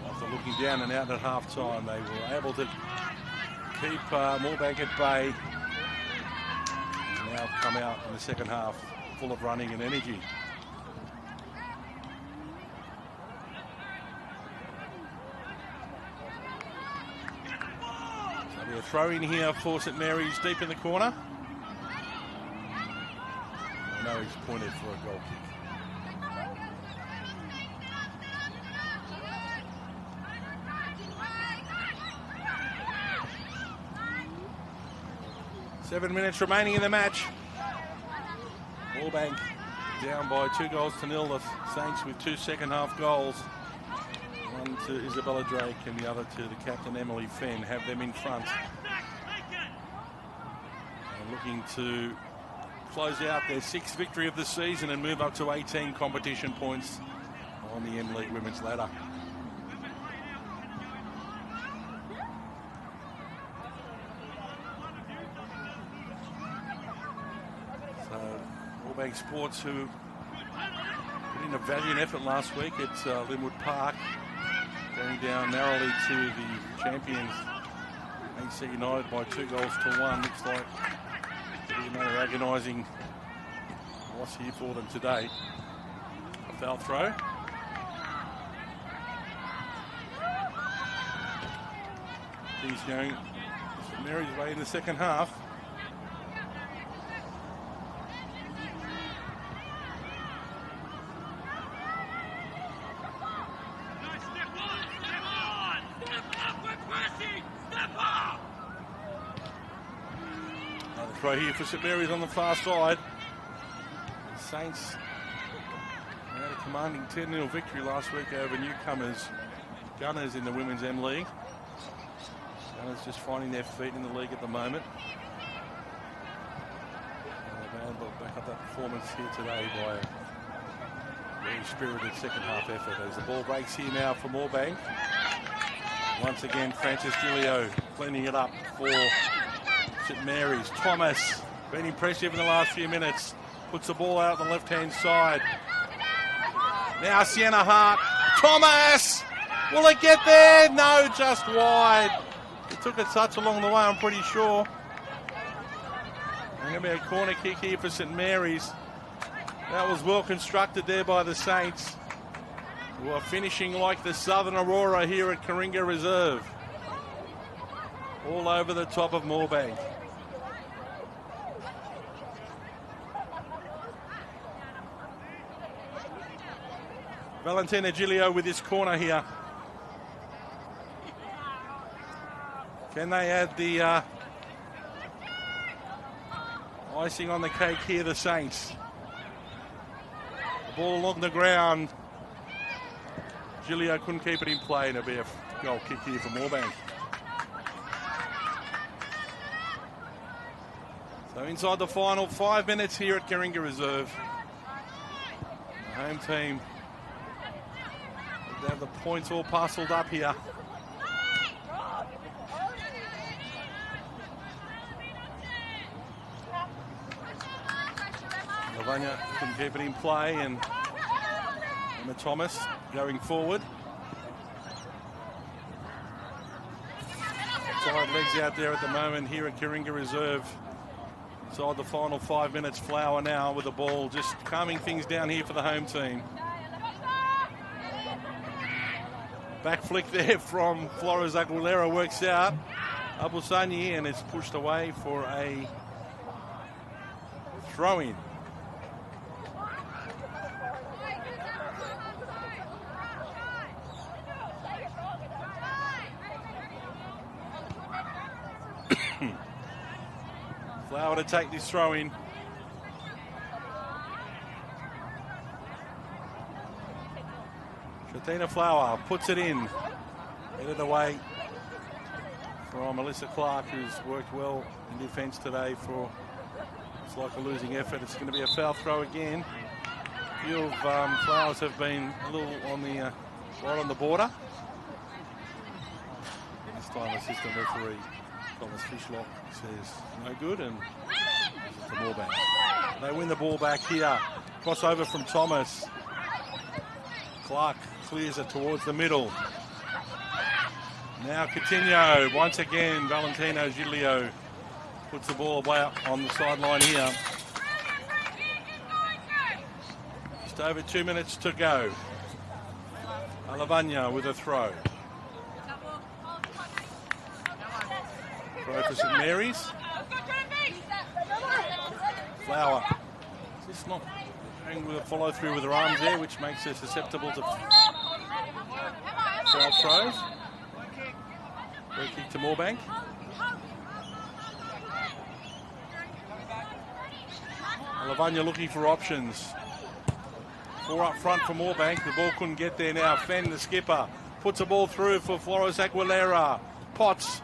After looking down and out at half time, they were able to keep Moorebank at bay. And now come out in the second half full of running and energy. So there'll be a throw in here for St Mary's deep in the corner. I know he's pointed for a goal kick. Seven minutes remaining in the match. Moorebank down by 2 goals to nil. The Saints with 2 second half goals. One to Isabella Drake and the other to the captain Emily Fenn. Have them in front. And looking to close out their 6th victory of the season and move up to 18 competition points on the M-League Women's ladder. Moorebank Sports, who put in a valiant effort last week at Linwood Park, going down narrowly to the champions AC United by 2 goals to 1. Looks like another agonising loss here for them today. A foul throw. Things going St Mary's way in the second half. Throw here for St Mary's on the far side. The Saints now to commanding 10-0 victory last week over newcomers Gunners in the Women's M League. Gunners just finding their feet in the league at the moment. And they'll back up that performance here today by a very spirited second half effort as the ball breaks here now for Moorebank. Once again, Francis Giglio cleaning it up for St Mary's. Thomas, been impressive in the last few minutes. Puts the ball out on the left-hand side. Now Sienna Hart. Thomas! Will it get there? No, just wide. It took a touch along the way, I'm pretty sure. And going to be a corner kick here for St Mary's. That was well constructed there by the Saints, who are finishing like the Southern Aurora here at Kooringa Reserve. All over the top of Moorebank. Valentina Giglio with this corner here. Can they add the icing on the cake here, the Saints? The ball along the ground. Giglio couldn't keep it in play, and it'll be a goal kick here for Moorebank. So inside the final 5 minutes here at Kooringa Reserve. The home team, they have the points all parcelled up here. Lavanya couldn't keep it in play, and Emma Thomas going forward. Tired legs out there at the moment here at Kooringa Reserve. Inside the final 5 minutes, Flower now with the ball, just calming things down here for the home team. Back flick there from Flores Aguilera works out. Abusani, and it's pushed away for a throw-in. Flower to take this throw in. Shatina Flower puts it in. Headed away from Melissa Clark, who's worked well in defence today for, it's like a losing effort. It's going to be a foul throw again. A few of Flowers have been a little on the right on the border. This time assistant referee Thomas Fishlock says no good, and to Moorebank. They win the ball back here. Crossover from Thomas. Clark clears it towards the middle. Now Coutinho, once again, Valentino Giglio puts the ball away on the sideline here. Just over 2 minutes to go. Alavanya with a throw. Throw for St Mary's. Flower just not going with a follow through with her arms there, which makes her susceptible to foul throws. Free kick to Moorebank. Lavanya looking for options. 4 up front for Moorebank. The ball couldn't get there now. Fenn, the skipper, puts the ball through for Flores Aguilera. Potts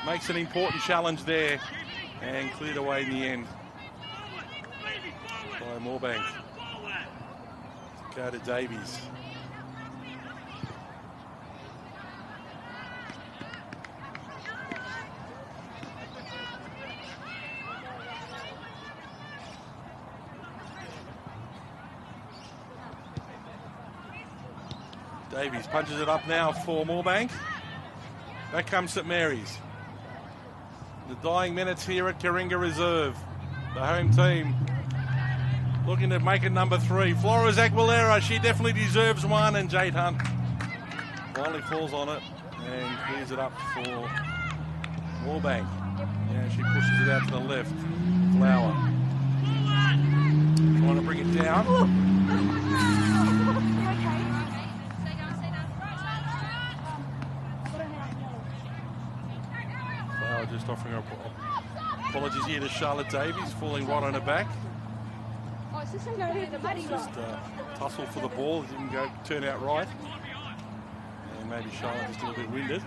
makes an important challenge there and cleared away in the end by Moorebank. Go to Davies. Davies punches it up now for Moorebank. Back comes St Mary's. The dying minutes here at Kooringa Reserve. The home team looking to make it number 3. Flores Aguilera, she definitely deserves one, and Jade Hunt finally falls on it and clears it up for Moorebank. Yeah, she pushes it out to the left. Flower trying to bring it down. Just offering her apologies here to Charlotte Davies, falling right on her back. Just tussle for the ball, didn't turn out right. And maybe Charlotte just a little bit winded.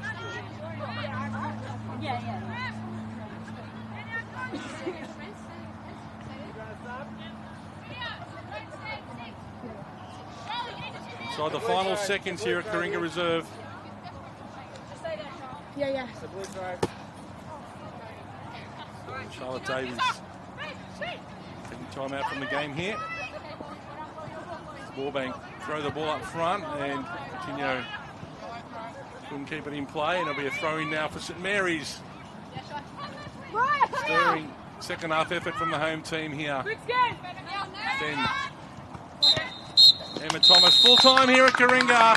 So the final seconds here at Kooringa Reserve. Charlotte Davies taking time out from the game here. Warbank throw the ball up front and Coutinho couldn't keep it in play, and it'll be a throw-in now for St Mary's. Stirring second half effort from the home team here. Then Emma Thomas full time here at Kooringa,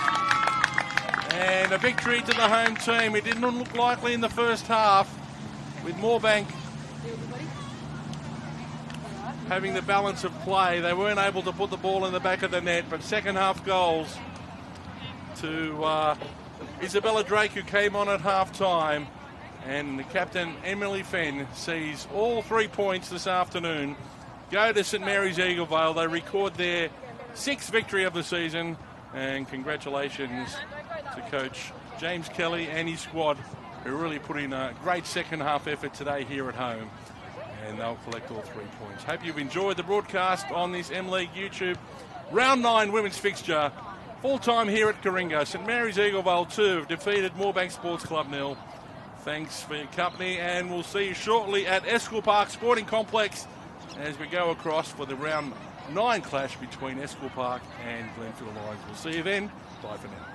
and a victory to the home team. It didn't look likely in the first half with Moorebank having the balance of play. They weren't able to put the ball in the back of the net, but second half goals to Isabella Drake, who came on at half time, and the captain Emily Fenn sees all 3 points this afternoon go to St Mary's Eaglevale. They record their 6th victory of the season, and congratulations to coach James Kelly and his squad, who really put in a great second half effort today here at home, and they'll collect all 3 points. Hope you've enjoyed the broadcast on this M-League YouTube Round 9 women's fixture. Full time here at Kooringa. St Mary's Eaglevale 2 have defeated Moorebank Sports Club 0. Thanks for your company, and we'll see you shortly at Esquill Park Sporting Complex as we go across for the Round 9 clash between Esquill Park and Glenfield Lions. We'll see you then. Bye for now.